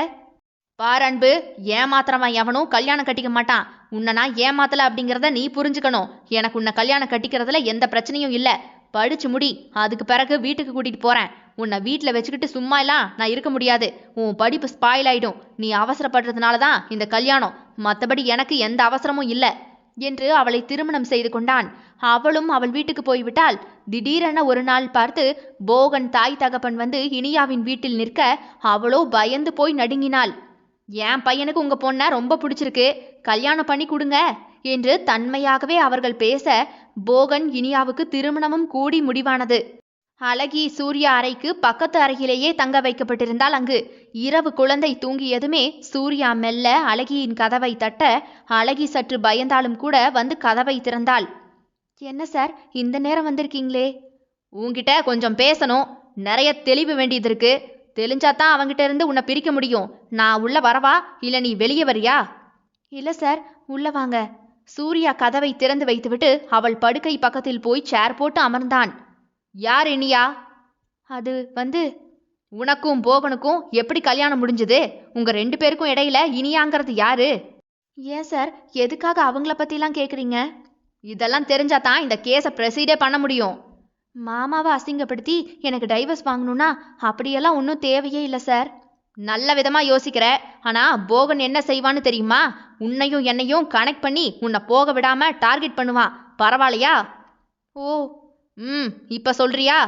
பாரன்பு, ஏமாத்திரவன் எவனும் கல்யாணம் கட்டிக்க மாட்டான். உன்னை நான் ஏமாத்தல அப்படிங்கிறத நீ புரிஞ்சுக்கணும். எனக்கு உன்னை கல்யாணம் கட்டிக்கிறதுல எந்த பிரச்சனையும் இல்லை. படிச்சு முடி, அதுக்கு பிறகு வீட்டுக்கு கூட்டிட்டு போறேன். உன்னை வீட்டில் வச்சுக்கிட்டு சும்மா எல்லாம் நான் இருக்க முடியாது. உன் படிப்பு ஸ்பாயில் ஆயிடும். நீ அவசரப்படுறதுனால தான் இந்த கல்யாணம், மற்றபடி எனக்கு எந்த அவசரமும் இல்லை என்று அவளை திருமணம் செய்து கொண்டான். அவளும் அவள் வீட்டுக்கு போய்விட்டாள். திடீரென ஒரு நாள் பார்த்து போகன் தாய் தகப்பன் வந்து இனியாவின் வீட்டில் நிற்க அவளோ பயந்து போய் நடுங்கினாள். என் பையனுக்கு உங்க பொண்ண ரொம்ப பிடிச்சிருக்கு, கல்யாணம் பண்ணி கொடுங்க என்று தன்மையாகவே அவர்கள் பேச, போகன் இனியாவுக்கு திருமணமும் கூடி முடிவானது. அழகி சூர்யா அறைக்கு பக்கத்து அறையிலேயே தங்க வைக்கப்பட்டிருந்தால் அங்கு இரவு குழந்தை தூங்கியதுமே சூர்யா மெல்ல அழகியின் கதவை தட்ட, அழகி சற்று பயந்தாலும் கூட வந்து கதவை திறந்தாள். என்ன சார், இந்த நேரம் வந்திருக்கீங்களே? உன்கிட்ட கொஞ்சம் பேசணும். நிறைய தெளிவு வேண்டியது இருக்கு. தெளிஞ்சாதான் அவங்கிட்ட இருந்து உன்னை பிரிக்க முடியும். நான் உள்ள வரவா, இல்ல நீ வெளியே வரியா? இல்ல சார், உள்ள வாங்க. சூர்யா கதவை திறந்து வைத்துவிட்டு அவள் படுக்கை பக்கத்தில் போய் சேர் போட்டு அமர்ந்தான். யார் இனியா? அது வந்து உனக்கும் போகனுக்கும் எப்படி கல்யாணம் முடிஞ்சது? உங்க 2 பேருக்கும் இடையில இனியாங்கிறது யாரு? ஏன் சார், எதுக்காக அவங்கள பத்திலாம் கேக்குறீங்க? இதெல்லாம் தெரிஞ்சாதான் இந்த கேஸை ப்ரொசீடே பண்ண முடியும். மாமாவை அசிங்கப்படுத்தி எனக்கு டைவர்ஸ் வாங்கணும்னா அப்படியெல்லாம் ஒன்றும் தேவையே இல்லை சார். நல்ல விதமா யோசிக்கிற. ஆனா போகன் என்ன செய்வான்னு தெரியுமா? உன்னையும் என்னையும் கனெக்ட் பண்ணி உன்னை போக விடாம டார்கெட் பண்ணுவான். பரவாயில்லையா? ஓ. இப்ப சொல்றியா?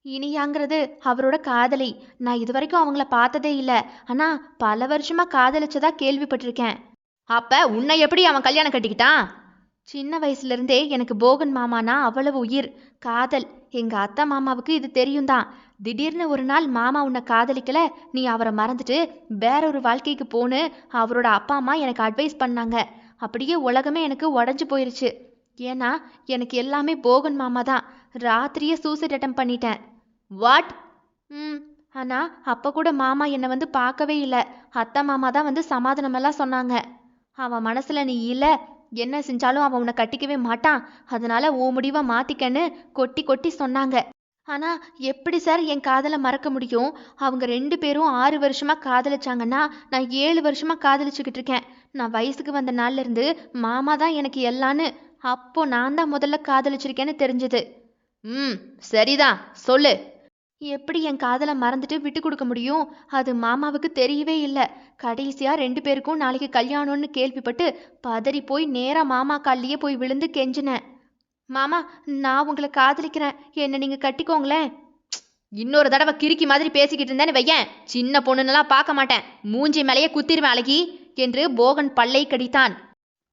இனியாங்கிறது அவரோட காதலி. நான் இதுவரைக்கும் அவங்கள பார்த்ததே இல்லை. ஆனா பல வருஷமா காதலிச்சதா கேள்விப்பட்டிருக்கேன். அப்ப உன்னை எப்படி அவன் கல்யாணம் கட்டிக்கிட்டான்? சின்ன வயசுல இருந்தே எனக்கு போகன் மாமானா அவ்வளவு உயிர், காதல். எங்க அத்தை மாமாவுக்கு இது தெரியும் தான். திடீர்னு ஒரு நாள் மாமா உன்னை காதலிக்கல, நீ அவரை மறந்துட்டு வேற ஒரு வாழ்க்கைக்கு போன்னு அவரோட அப்பா அம்மா எனக்கு அட்வைஸ் பண்ணாங்க. அப்படியே உலகமே எனக்கு உடஞ்சு போயிருச்சு. ஏன்னா எனக்கு எல்லாமே போகன் மாமா தான். ராத்திரியே சூசைட் அட்டம் பண்ணிட்டேன். வாட்? ஆனா அப்ப கூட மாமா என்னை வந்து பார்க்கவே இல்லை. அத்தை மாமா தான் வந்து சமாதானமெல்லாம் சொன்னாங்க. அவன் மனசுல நீ இல்லை, என்ன செஞ்சாலும் அவன் உன்னை கட்டிக்கவே மாட்டான், அதனால ஓ முடிவை மாத்திக்கன்னு கொட்டி கொட்டி சொன்னாங்க. ஆனா எப்படி சார் என் காதலை மறக்க முடியும்? அவங்க 2 பேரும் 6 வருஷமா காதலிச்சாங்கன்னா நான் 7 வருஷமா காதலிச்சுக்கிட்டு இருக்கேன். நான் வயசுக்கு வந்த நாள்ல இருந்து மாமா தான் எனக்கு எல்லான்னு அப்போ நான் தான் முதல்ல காதலிச்சிருக்கேன்னு தெரிஞ்சது. சரிதான், சொல்லு. எப்படி என் காதலை மறந்துட்டு விட்டு கொடுக்க முடியும்? அது மாமாவுக்கு தெரியவே இல்லை. கடைசியா 2 பேருக்கும் நாளைக்கு கல்யாணம்னு கேள்விப்பட்டு பதறி போய் நேரா மாமா காலிலேயே போய் விழுந்து கெஞ்சினேன். மாமா, நான் உங்களை காதலிக்கிறேன், என்னை நீங்க கட்டிக்கோங்களேன். இன்னொரு தடவை கிறுக்கி மாதிரி பேசிக்கிட்டு இருந்தேன்னு வையேன், சின்ன பொண்ணுன்னெல்லாம் பார்க்க மாட்டேன், மூஞ்சி மேலேயே குத்திருவேன் அழகி என்று போகன் பல்லை கடித்தான்.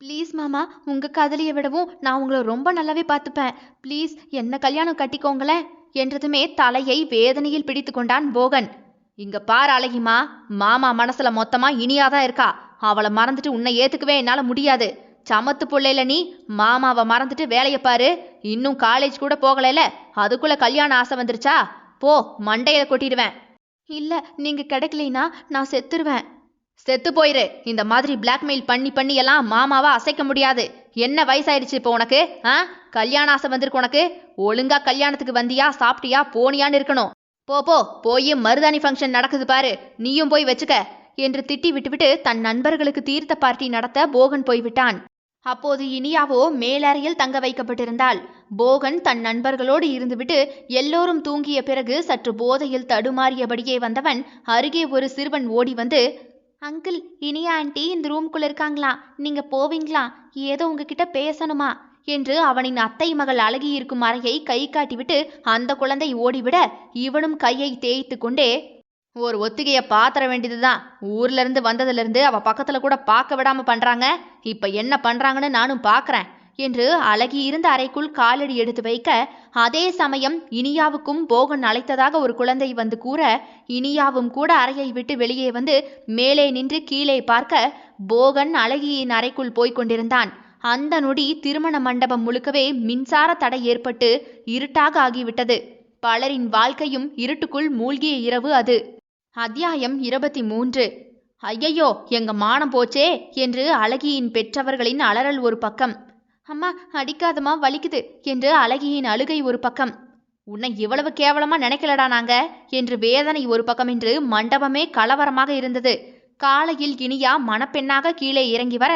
ப்ளீஸ் மாமா, உங்க காதலியை விடவும் நான் உங்களை ரொம்ப நல்லாவே பார்த்துப்பேன். ப்ளீஸ் என்ன கல்யாணம் கட்டிக்கோங்களேன் என்றதுமே தலையை வேதனையில் பிடித்து கொண்டான் போகன். இங்க பார் அழகிமா, மாமா மனசுல மொத்தமா இனியாதான் இருக்கா. அவளை மறந்துட்டு உன்னை ஏத்துக்கவே என்னால முடியாது. சமத்து பிள்ளைல நீ மாமாவை மறந்துட்டு வேலையை பாரு. இன்னும் காலேஜ் கூட போகலைல, அதுக்குள்ள கல்யாண ஆசை வந்துருச்சா? போ, மண்டையில கொட்டிடுவேன். இல்ல, நீங்க கிடைக்கலைனா நான் செத்துருவேன். செத்து போயிரு. இந்த மாதிரி பிளாக்மெயில் பண்ணி பண்ணி எல்லாம் மாமாவை அசைக்க முடியாது. என்ன வயசாயிடுச்சு இப்போ உனக்கு? கல்யாண ஆசை வந்திருக்கு உனக்கு? ஒழுங்கா கல்யாணத்துக்கு வந்தியா, சாப்பிட்டியா, போனியான்னு இருக்கணும். போ போய் மருதாணி ஃபங்க்ஷன் நடக்குது பாரு, நீயும் போய் வச்சுக்க என்று திட்டி விட்டுவிட்டு தன் நண்பர்களுக்கு தீர்த்த பார்ட்டி நடத்த போகன் போய்விட்டான். அப்போது இனியாவோ மேலறையில் தங்க வைக்கப்பட்டிருந்தாள். போகன் தன் நண்பர்களோடு இருந்துவிட்டு எல்லோரும் தூங்கிய பிறகு சற்று போதையில் தடுமாறியபடியே வந்தவன் அருகே ஒரு சிறுவன் ஓடி வந்து, அங்கிள், இனியா ஆண்டி இந்த ரூம்குள்ள இருக்காங்களாம், நீங்க போவீங்களா? ஏதோ உங்ககிட்ட பேசணுமா என்று அவனின் அத்தை மகள் அழகி இருக்கும் அறையை கை காட்டிவிட்டு அந்த குழந்தை ஓடிவிட இவனும் கையை தேய்த்து கொண்டே, ஒரு ஒத்திகைய பாத்திர வேண்டியதுதான். ஊர்ல இருந்து வந்ததுல இருந்து அவ பக்கத்துல கூட பார்க்க விடாம பண்றாங்க. இப்ப என்ன பண்றாங்கன்னு நானும் பாக்குறேன் என்று அழகி இருந்த அறைக்குள் காலடி எடுத்து வைக்க, அதே சமயம் இனியாவுக்கும் போகன் அழைத்ததாக ஒரு குழந்தை வந்து கூற, இனியாவும் கூட அறையை விட்டு வெளியே வந்து மேலே நின்று கீழே பார்க்க போகன் அழகியின் அறைக்குள் போய்க் கொண்டிருந்தான். அந்த நொடி திருமண மண்டபம் முழுக்கவே மின்சார தடை ஏற்பட்டு இருட்டாக ஆகிவிட்டது. பலரின் வாழ்க்கையும் இருட்டுக்குள் மூழ்கிய இரவு அது. அத்தியாயம் 23. ஐயையோ, எங்க மானம் போச்சே என்று அழகியின் பெற்றவர்களின் அலறல் ஒரு பக்கம், அம்மா அடிக்காதமா வலிக்குது என்று அழகியின் அழுகை ஒரு பக்கம், உன்னை இவ்வளவு கேவலமா நினைக்கலடா நாங்க என்று வேதனை ஒரு பக்கம் என்று மண்டபமே கலவரமாக இருந்தது. காலையில் இனியா மணப்பெண்ணாக கீழே இறங்கி வர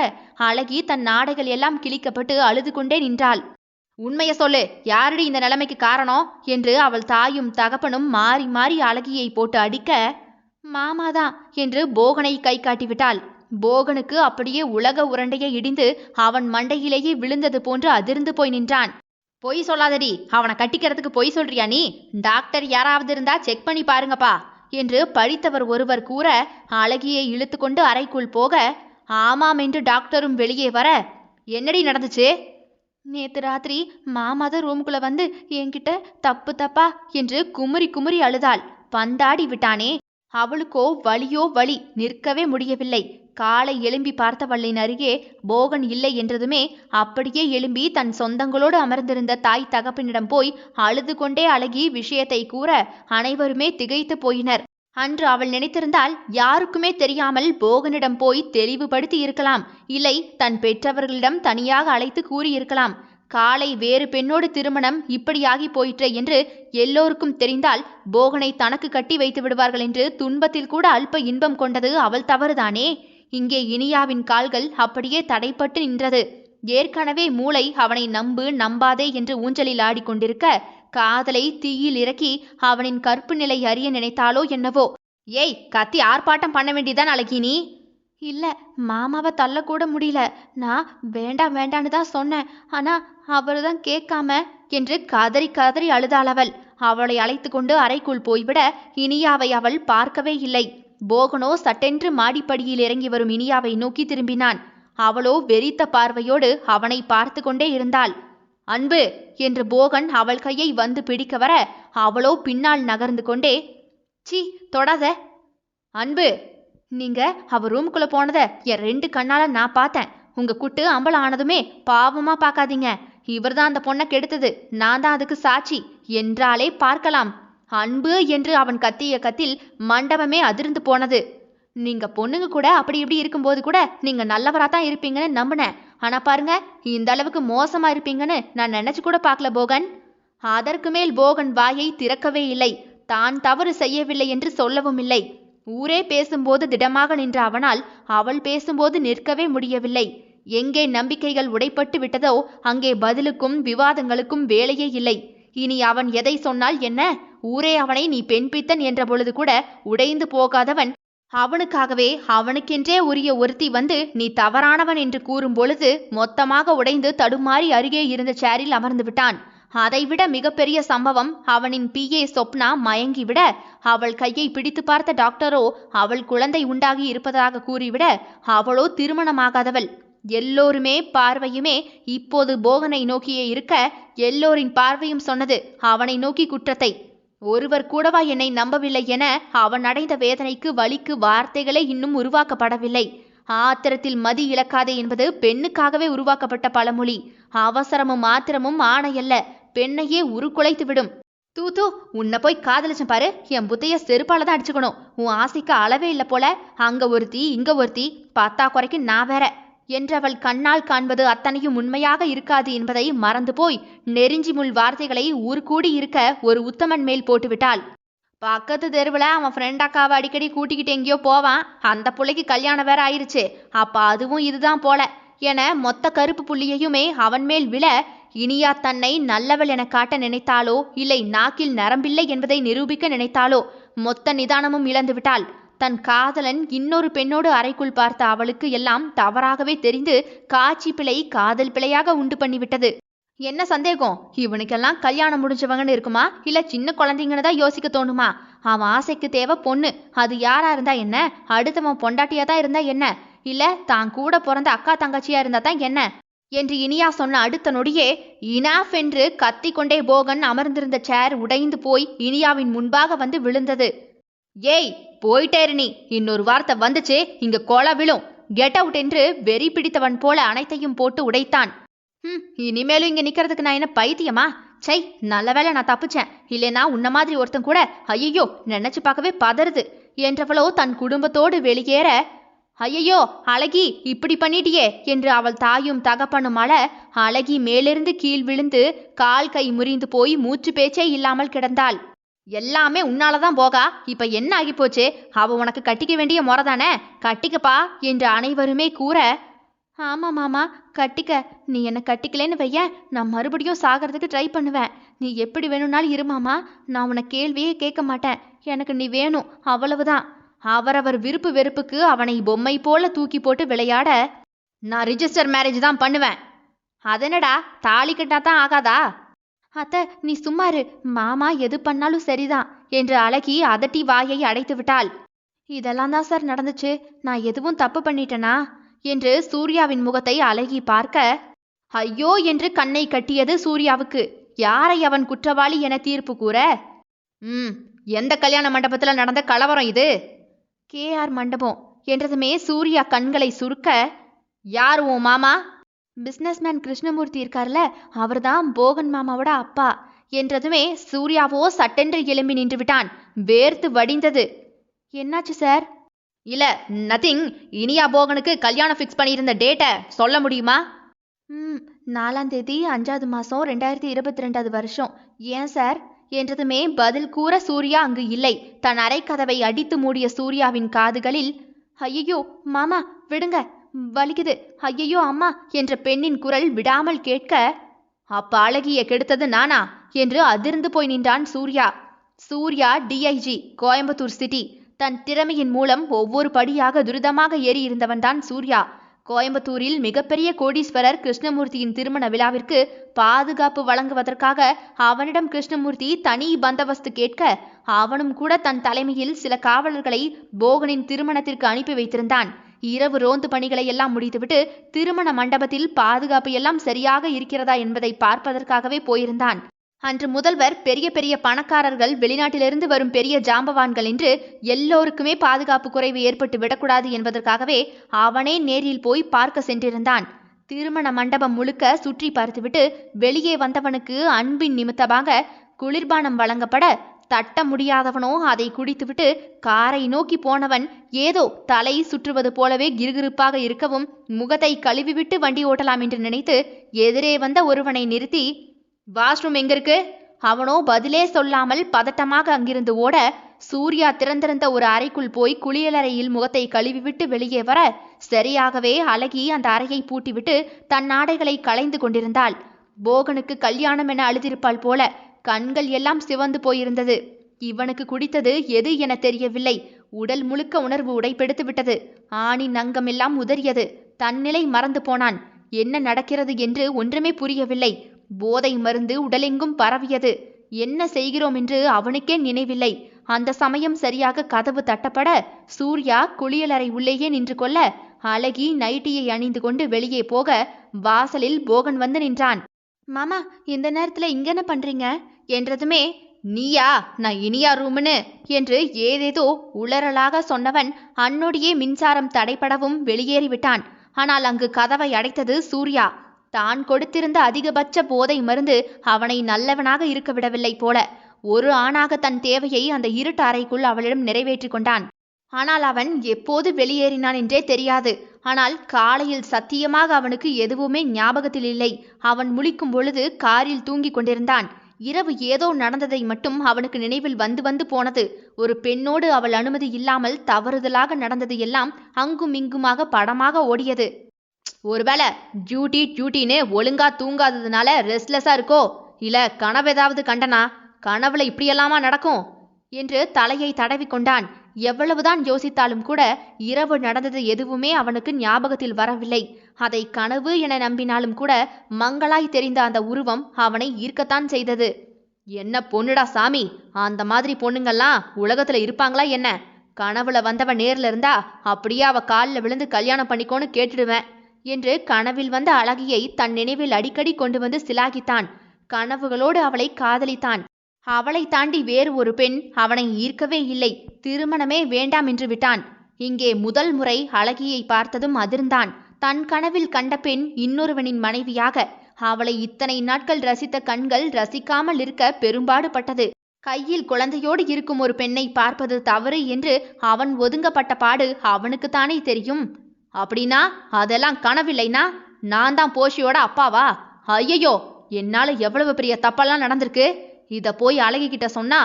அழகி தன் நாடைகள் எல்லாம் கிழிக்கப்பட்டு அழுது கொண்டே நின்றாள். உண்மைய சொல்லு, யாரடி இந்த நிலைமைக்கு காரணம் என்று அவள் தாயும் தகப்பனும் மாறி மாறி அழகியை போட்டு அடிக்க, மாமாதான் என்று போகனை கை காட்டிவிட்டாள். போகனுக்கு அப்படியே உலக உருண்டையை இடிந்து அவன் மண்டையிலேயே விழுந்தது போன்று அதிர்ந்து போய் நின்றான். பொய் சொல்லாதடி, அவனை கட்டிக்கிறதுக்கு பொய் சொல்றியா நீ? டாக்டர் யாராவது இருந்தா செக் பண்ணி பாருங்கப்பா என்று படித்தவர் ஒருவர் கூற, அழகியை இழுத்து கொண்டு அறைக்குள் போக, ஆமாம் என்று டாக்டரும் வெளியே வர, என்னடி நடந்துச்சு? நேத்து ராத்திரி மாமாதான் ரூமுக்குள்ள வந்து என்கிட்ட தப்பு தப்பா என்று குமுறி குமுறி அழுதாள். பந்தாடி விட்டானே. அவளுக்கோ வலியோ வலி, நிற்கவே முடியவில்லை. காலை எழும்பி பார்த்தவளின் அருகே போகன் இல்லை என்றதுமே அப்படியே எழும்பி தன் சொந்தங்களோடு அமர்ந்திருந்த தாய் தகப்பனிடம் போய் அழுது கொண்டே அழகி விஷயத்தை கூற அனைவருமே திகைத்து போயினர். அன்று அவள் நினைத்திருந்தால் யாருக்குமே தெரியாமல் போகனிடம் போய் தெளிவுபடுத்தி இருக்கலாம். இல்லை, தன் பெற்றவர்களிடம் தனியாக அழைத்து கூறியிருக்கலாம். காலை வேறு பெண்ணோடு திருமணம் இப்படியாகி போயிற்றே என்று எல்லோருக்கும் தெரிந்தால் போகனை தனக்கு கட்டி வைத்து விடுவார்கள் என்று துன்பத்தில் கூட அல்ப இன்பம் கொண்டது அவள் தவறுதானே. இங்கே இனியாவின் கால்கள் அப்படியே தடைப்பட்டு நின்றது. ஏற்கனவே மூளை அவனை நம்பு நம்பாதே என்று ஊஞ்சலில் ஆடிக்கொண்டிருக்க காதலை தீயில் இறக்கி அவனின் கற்பு நிலை அறிய நினைத்தாலோ என்னவோ. ஏய், கத்தி ஆர்ப்பாட்டம் பண்ண வேண்டியதான் அழகினி. இல்ல, மாமாவை தள்ளக்கூட முடியல. நான் வேண்டாம் வேண்டான்னு தான் சொன்னேன். ஆனா அவரு தான் கேட்காம என்று கதறி கதறி அழுதாள் அவள். அவளை அழைத்து கொண்டு அறைக்குள் போய்விட இனியாவை அவள் பார்க்கவே இல்லை. போகனோ சட்டென்று மாடிப்படியில் இறங்கி வரும் இனியாவை நோக்கி திரும்பினான். அவளோ வெறித்த பார்வையோடு அவனை பார்த்து கொண்டே இருந்தாள். அன்பு என்று போகன் அவள் கையை வந்து பிடிக்க வர அவளோ பின்னால் நகர்ந்து கொண்டே, சி தொடாத. அன்பு, நீங்க அவ ரூமுக்குள்ள போனத என் 2 கண்ணால நான் பார்த்தேன். உங்க குட்டு அம்பலம் ஆனதுமே பாவமா பார்க்காதீங்க. இவர்தான் அந்த பொண்ணை கெடுத்தது, நான் தான் அதுக்கு சாட்சி என்றாலே பார்க்கலாம். அன்பு என்று அவன் கத்திய கத்தில் மண்டபமே அதிர்ந்து போனது. நீங்க பொண்ணுங்க கூட அப்படி இப்படி இருக்கும்போது கூட நீங்க நல்லவரா தான் இருப்பீங்கன்னு நம்பினேன். ஆனா பாருங்க, இந்த அளவுக்கு மோசமா இருப்பீங்கன்னு நான் நினைச்சு கூட பார்க்கல போகன். அதற்கு மேல் போகன் வாயை திறக்கவே இல்லை. தான் தவறு செய்யவில்லை என்று சொல்லவும் இல்லை. ஊரே பேசும்போது திடமாக நின்ற அவனால் அவள் பேசும்போது நிற்கவே முடியவில்லை. எங்கே நம்பிக்கைகள் உடைப்பட்டு விட்டதோ அங்கே பதிலுக்கும் விவாதங்களுக்கும் வேலையே இல்லை. இனி அவன் எதை சொன்னால் என்ன? ஊரே அவனை நீ பெண் பித்தன் என்ற பொழுது கூட உடைந்து போகாதவன் அவனுக்காகவே அவனுக்கென்றே உரிய ஒருத்தி வந்து நீ தவறானவன் என்று கூறும் பொழுது மொத்தமாக உடைந்து தடுமாறி அருகே இருந்த சேரில் அமர்ந்து விட்டான். அதைவிட மிகப்பெரிய சம்பவம், அவனின் பிஏ சொப்னா மயங்கிவிட அவள் கையை பிடித்து பார்த்த டாக்டரோ அவள் குழந்தை உண்டாகி இருப்பதாக கூறிவிட அவளோ திருமணமாகாதவள். எல்லோருமே பார்வையுமே இப்போது போகனை நோக்கியே இருக்க எல்லோரின் பார்வையும் சொன்னது அவனை நோக்கி குற்றத்தை. ஒருவர் கூடவா என்னை நம்பவில்லை என அவன் அடைந்த வேதனைக்கு வலிக்கு வார்த்தைகளே இன்னும் உருவாக்கப்படவில்லை. ஆத்திரத்தில் மதி இழக்காதே என்பது பெண்ணுக்காகவே உருவாக்கப்பட்ட பழமொழி. அவசரமும் ஆத்திரமும் ஆணையல்ல, பெண்ணையே உருக்குலைத்துவிடும். தூத்து, உன்னை போய் காதலிச்சம் பாரு, என் புத்தைய செருப்பால தான் அடிச்சுக்கணும். உன் ஆசைக்கு அளவே இல்லை போல. அங்க ஒருத்தி இங்க ஒருத்தி, பத்தா குறைக்கு நான் வேற என்றவள் கண்ணால் காண்பது அத்தனையும் உண்மையாக இருக்காது என்பதை மறந்து போய் நெருஞ்சி முள் வார்த்தைகளை ஊர்கூடி இருக்க ஒரு உத்தமன் மேல் போட்டுவிட்டாள். பக்கத்து தெருவில் அவன் ஃப்ரெண்ட் அக்காவை அடிக்கடி கூட்டிக்கிட்டு எங்கேயோ போவான். அந்த பிள்ளைக்கு கல்யாணம் வேற ஆயிருச்சு. அப்ப அதுவும் இதுதான் போல என மொத்த கருப்பு புள்ளியையுமே அவன் மேல் விழ இனியா தன்னை நல்லவள் என காட்ட நினைத்தாளோ இல்லை நாக்கில் நரம்பில்லை என்பதை நிரூபிக்க நினைத்தாளோ மொத்த நிதானமும் இழந்து விட்டாள். தன் காதலன் இன்னொரு பெண்ணோடு அறைக்குள் பார்த்த அவளுக்கு எல்லாம் தவறாகவே தெரிந்து காட்சி பிழை காதல் பிழையாக உண்டு பண்ணிவிட்டது. என்ன சந்தேகம்? இவனுக்கெல்லாம் கல்யாணம் முடிஞ்சவங்கன்னு இருக்குமா, இல்ல சின்ன குழந்தைங்கன்னு தான் யோசிக்க தோணுமா? அவன் ஆசைக்கு தேவை பொண்ணு. அது யாரா இருந்தா என்ன? அடுத்தவன் பொண்டாட்டியா தான் இருந்தா என்ன? இல்ல தான் கூட பிறந்த அக்கா தங்கச்சியா இருந்தா தான் என்ன என்று இனியா சொன்ன அடுத்த நொடியே இனாஃப் என்று கத்திக்கொண்டே போகன் அமர்ந்திருந்த சேர் உடைந்து போய் இனியாவின் முன்பாக வந்து விழுந்தது. ஏய், போயிட்டேரு நீ. இன்னொரு வார்த்தை வந்துச்சு இங்க கொலை விழும். கெட் அவுட் என்று வெறி பிடித்தவன் போல அனைத்தையும் போட்டு உடைத்தான். இனிமேலும் இங்க நிக்கிறதுக்கு நான் என்ன பைத்தியமா? சை, நல்ல வேளை நான் தப்பிச்சேன். இல்லைனா உன்ன மாதிரி ஒருத்தன் கூட ஐயையோ நினைச்சு பார்க்கவே பதறுது என்றவளோ தன் குடும்பத்தோடு வெளியேற, ஐயையோ அழகி இப்படி பண்ணிட்டியே என்று அவள் தாயும் தகப்பனும் அழ அழகி மேலிருந்து கீழ் விழுந்து கால் கை முறிந்து போய் மூச்சு பேச்சே இல்லாமல் கிடந்தாள். எல்லாமே உன்னாலதான் போகா. இப்ப என்ன ஆகி போச்சு? அவ உனக்கு கட்டிக்க வேண்டிய முறைதானே, கட்டிக்கப்பா என்று அனைவருமே கூற, ஆமா மாமா கட்டிக்க. நீ என்ன கட்டிக்கலன்னு வைய, நான் மறுபடியும் சாகிறதுக்கு ட்ரை பண்ணுவேன். நீ எப்படி வேணும்னாலும் இரு மாமா, நான் உன்னை கேள்வியே கேட்க மாட்டேன். எனக்கு நீ வேணும், அவ்வளவுதான். அவரவர் விருப்பு வெறுப்புக்கு அவனை பொம்மை போல தூக்கி போட்டு விளையாட, நான் ரிஜிஸ்டர் மேரேஜ் தான் பண்ணுவேன். அதனடா தாலி கட்டா தான் ஆகாதா? அத்தை நீ சும்மாரு, மாமா எது பண்ணாலும் சரிதான் என்று அழகி அதட்டி வாயை அடைத்து விட்டாள். இதெல்லாம் தான் சார் நடந்துச்சு, நான் எதுவும் தப்பு பண்ணிட்டேனா என்று சூர்யாவின் முகத்தை அழகி பார்க்க, ஐயோ என்று கண்ணை கட்டியது சூர்யாவுக்கு. யாரை அவன் குற்றவாளி என தீர்ப்பு கூற? எந்த கல்யாண மண்டபத்துல நடந்த கலவரம் இது? KR மண்டபம் என்றதுமே சூர்யா கண்களை சுருக்க, யார் உன் மாமா? பிஸ்னஸ்மேன் கிருஷ்ணமூர்த்தி இருக்கார்ல, அவர்தான் போகன் மாமாவோட அப்பா என்றதுமே சூர்யாவோ சட்டென்று எழும்பி நின்று விட்டான். வேர்த்து வடிந்தது. என்னாச்சு சார்? இல்ல நத்திங். இனியா போகனுக்கு கல்யாணம் ஃபிக்ஸ் பண்ணியிருந்த டேட்டை சொல்ல முடியுமா? 4ஆம் தேதி 5வது மாசம் 2022 வருஷம். ஏன் சார் என்றதுமே பதில் கூற சூர்யா அங்கு இல்லை. தன் அறை கதவை அடித்து மூடிய சூர்யாவின் காதுகளில், ஐயோ மாமா விடுங்க, வலிக்குது, ஐயோ அம்மா என்ற பெண்ணின் குரல் விடாமல் கேட்க, அப்ப அழகிய கெடுத்தது நானா என்று அதிர்ந்து போய் நின்றான் சூர்யா. Surya DIG, Coimbatore city. தன் திறமையின் மூலம் ஒவ்வொரு படியாக துரிதமாக ஏறி இருந்தவன்தான் சூர்யா. கோயம்புத்தூரில் மிகப்பெரிய கோடீஸ்வரர் கிருஷ்ணமூர்த்தியின் திருமண விழாவிற்கு பாதுகாப்பு வழங்குவதற்காக அவனிடம் கிருஷ்ணமூர்த்தி தனி பந்தோபஸ்து கேட்க, அவனும் கூட தன் தலைமையில் சில காவலர்களை போகனின் திருமணத்திற்கு அனுப்பி வைத்திருந்தான். இரவு ரோந்து பணிகளை எல்லாம் முடித்துவிட்டு திருமண மண்டபத்தில் பாதுகாப்பு எல்லாம் சரியாக இருக்கிறதா என்பதை பார்ப்பதற்காகவே போயிருந்தான். அன்று முதல்வர் பெரிய பெரிய பணக்காரர்கள், வெளிநாட்டிலிருந்து வரும் பெரிய ஜாம்பவான்கள் என்று எல்லோருக்குமே பாதுகாப்பு குறைவு ஏற்பட்டு விடக்கூடாது என்பதற்காகவே அவனே நேரில் போய் பார்க்க சென்றிருந்தான். திருமண மண்டபம் முழுக்க சுற்றி பார்த்துவிட்டு வெளியே வந்தவனுக்கு அன்பின் நிமித்தமாக குளிர்பானம் வழங்கப்பட, தட்ட முடியாதவனோ அதை குடித்துவிட்டு காரை நோக்கி போனவன் ஏதோ தலை சுற்றுவது போலவே கிருகிருப்பாக இருக்கவும், முகத்தை கழுவிவிட்டு வண்டி ஓட்டலாம் என்று நினைத்து எதிரே வந்த ஒருவனை நிறுத்தி, வாஷ்ரூம் எங்க இருக்கு? அவனோ பதிலே சொல்லாமல் பதட்டமாக அங்கிருந்து ஓட, சூர்யா திறந்திருந்த ஒரு அறைக்குள் போய் குளியலறையில் முகத்தை கழுவிவிட்டு வெளியே வர, சரியாகவே அழகி அந்த அறையை பூட்டிவிட்டு தன் ஆடைகளை களைந்து கொண்டிருந்தாள். போகனுக்கு கல்யாணம் என அழுதிருப்பாள் போல. கண்கள் எல்லாம் சிவந்து போயிருந்தது. இவனுக்கு குடித்தது எது என தெரியவில்லை. உடல் முழுக்க உணர்வு உடைப்பெடுத்து விட்டது. ஆணின் அங்கமெல்லாம் உதறியது. தன்னிலை மறந்து போனான். என்ன நடக்கிறது என்று ஒன்றுமே புரியவில்லை. போதை மருந்து உடலெங்கும் பரவியது. என்ன செய்கிறோம் என்று அவனுக்கே நினைவில்லை. அந்த சமயம் சரியாக கதவு தட்டப்பட, சூர்யா குளியலறை உள்ளேயே நின்று கொள்ள, அழகி நைட்டியை அணிந்து கொண்டு வெளியே போக, வாசலில் போகன் வந்து நின்றான். மாமா, இந்த நேரத்துல இங்க என்ன பண்றீங்க என்றதுமே, நீயா, நான் இனியா ரூம்னு என்று ஏதேதோ உளறலாக சொன்னவன் அன்னோடியே மின்சாரம் தடைபடவும் வெளியேறிவிட்டான். ஆனால் அங்கு கதவை அடைத்தது சூர்யா. தான் கொடுத்திருந்த அதிகபட்ச போதை மருந்து அவனை நல்லவனாக இருக்க விடவில்லை போல. ஒரு ஆணாக தன் தேவையை அந்த இருட்டு அறைக்குள் அவளிடம் நிறைவேற்றி கொண்டான். ஆனால் அவன் எப்போது வெளியேறினான் என்றே தெரியாது. ஆனால் காலையில் சத்தியமாக அவனுக்கு எதுவுமே ஞாபகத்தில் இல்லை. அவன் முழிக்கும் பொழுது காரில் தூங்கிக் கொண்டிருந்தான். இரவு ஏதோ நடந்ததை மட்டும் அவனுக்கு நினைவில் வந்து வந்து போனது. ஒரு பெண்ணோடு அவள் அனுமதி இல்லாமல் தவறுதலாக நடந்தது எல்லாம் அங்கும் இங்குமாக படமாக ஓடியது. ஒருவேளை டியூட்டின்னு ஒழுங்கா தூங்காததுனால ரெஸ்ட்லெஸ்ஸா இருக்கோ, இல்ல கனவு ஏதாவது கண்டனா? கனவுல இப்படியெல்லாமா நடக்கும் என்று தலையை தடவி கொண்டான். எவ்வளவுதான் யோசித்தாலும் கூட இரவு நடந்தது எதுவுமே அவனுக்கு ஞாபகத்தில் வரவில்லை. அதை கனவு என நம்பினாலும் கூட மங்களாய் தெரிந்த அந்த உருவம் அவனை ஈர்க்கத்தான் செய்தது. என்ன பொண்ணுடா சாமி, அந்த மாதிரி பொண்ணுங்கள்லாம் உலகத்துல இருப்பாங்களா என்ன? கனவுல வந்தவ நேர்ல இருந்தா அப்படியே அவ காலில் விழுந்து கல்யாணம் பண்ணிக்கோன்னு கேட்டுடுவேன் என்று கனவில் வந்த அழகியை தன் நினைவில் அடிக்கடி கொண்டு வந்து சிலாகித்தான். கனவுகளோடு அவளை காதலித்தான். அவளை தாண்டி வேறு ஒரு பெண் அவனை ஈர்க்கவே இல்லை. திருமணமே வேண்டாம் என்று விட்டான். இங்கே முதல் முறை அழகியை பார்த்ததும் அதிர்ந்தான். தன் கனவில் கண்ட பெண் இன்னொருவனின் மனைவியாக. அவளை இத்தனை நாட்கள் ரசித்த கண்கள் ரசிக்காமல் இருக்க பெரும்பாடு பட்டது. கையில் குழந்தையோடு இருக்கும் ஒரு பெண்ணை பார்ப்பது தவறு என்று அவன் ஒதுங்கப்பட்ட பாடு அவனுக்குத்தானே தெரியும். அப்படின்னா அதெல்லாம் கனவில்லைனா நான் தான் போஷியோட அப்பாவா? ஐயையோ, என்னால எவ்வளவு பெரிய தப்பெல்லாம் நடந்திருக்கு. இத போய் அழகிக்கிட்ட சொன்னா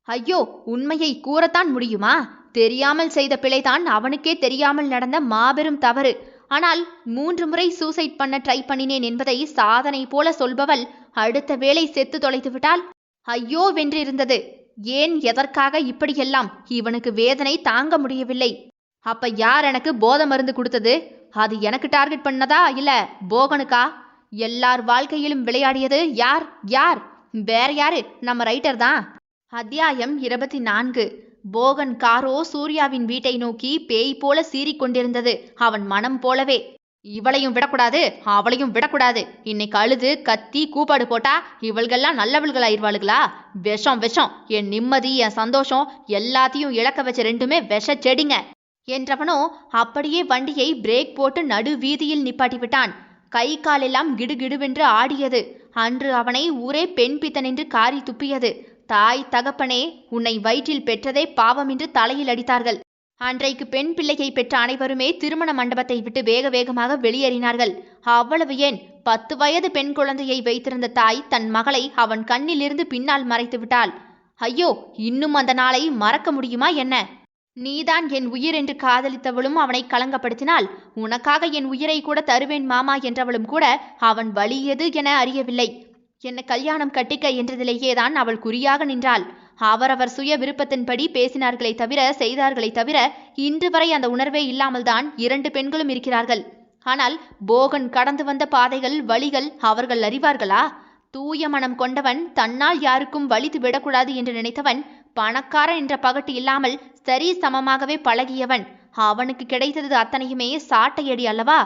ஐயோ, உண்மையை கூறத்தான் முடியுமா? தெரியாமல் செய்த பிழைதான் அவனுக்கே தெரியாமல் நடந்த மாபெரும் தவறு. ஆனால் 3 முறை சூசைட் பண்ண ட்ரை பண்ணினேன் என்பதை சாதனை போல சொல்பவள் அடுத்த வேளை செத்து தொலைத்து விட்டால் ஐயோ வென்றிருந்தது. ஏன், எதற்காக இப்படியெல்லாம்? இவனுக்கு வேதனை தாங்க முடியவில்லை. அப்ப யார் எனக்கு போதை மருந்து கொடுத்தது? அது எனக்கு டார்கெட் பண்ணதா இல்ல போகனுக்கா? எல்லார் வாழ்க்கையிலும் விளையாடியது யார்? வேற யாரு? நம்ம ரைட்டர் தான். அத்தியாயம் 24. போகன் காரோ சூர்யாவின் வீட்டை நோக்கி பேய் போல சீறிக்கொண்டிருந்தது. அவன் மனம் போலவே. இவளையும் விடக்கூடாது, அவளையும் விடக்கூடாது. இன்னைக்கு அழுது கத்தி கூப்பாடு போட்டா இவள்கெல்லாம் நல்லவள்களாயிருவாளுகளா? விஷம் விஷம், என் நிம்மதி, என் சந்தோஷம் எல்லாத்தையும் இழக்க வச்ச ரெண்டுமே விஷ செடிங்க என்றவனோ அப்படியே வண்டியை பிரேக் போட்டு நடு வீதியில் நிப்பாட்டிவிட்டான். கை காலெல்லாம் கிடுகிடுவென்று ஆடியது. அன்று அவனை ஊரே பெண் பித்தன் என்று காரி துப்பியது. தாய் தகப்பனே, உன்னை வயிற்றில் பெற்றதே பாவம் என்று தலையில் அடித்தார்கள். அன்றைக்கு பெண் பிள்ளையை பெற்ற அனைவருமே திருமண மண்டபத்தை விட்டு வேக வேகமாக வெளியேறினார்கள். அவ்வளவு ஏன், 10 வயது பெண் குழந்தையை வைத்திருந்த தாய் தன் மகளை அவன் கண்ணிலிருந்து பின்னால் மறைத்து விட்டாள். ஐயோ, இன்னும் அந்த நாளை மறக்க முடியுமா என்ன? நீதான் என் உயிர் என்று காதலித்தவளும் அவனை களங்கப்படுத்தினாள். உனக்காக என் உயிரை கூட தருவேன் மாமா என்றவளும் கூட அவன் வழி எது என அறியவில்லை. என்ன கல்யாணம் கட்டிக்க என்றதிலேயேதான் அவள் குறியாக நின்றாள். அவரவர் சுய விருப்பத்தின்படி பேசினார்களே தவிர செய்தார்களே தவிர இன்று வரை அந்த உணர்வே இல்லாமல் தான் 2 பெண்களும் இருக்கிறார்கள். ஆனால் போகன் கடந்து வந்த பாதைகள் வழிகள் அவர்கள் அறிவார்களா? தூய மனம் கொண்டவன், தன்னால் யாருக்கும் வலித்து விடக்கூடாது என்று நினைத்தவன், பணக்காரன் என்ற பகட்டு இல்லாமல் சரி சமமாகவே பழகியவன். அவனுக்கு கிடைத்தது அத்தனையுமே சாட்டையடி அல்லவா?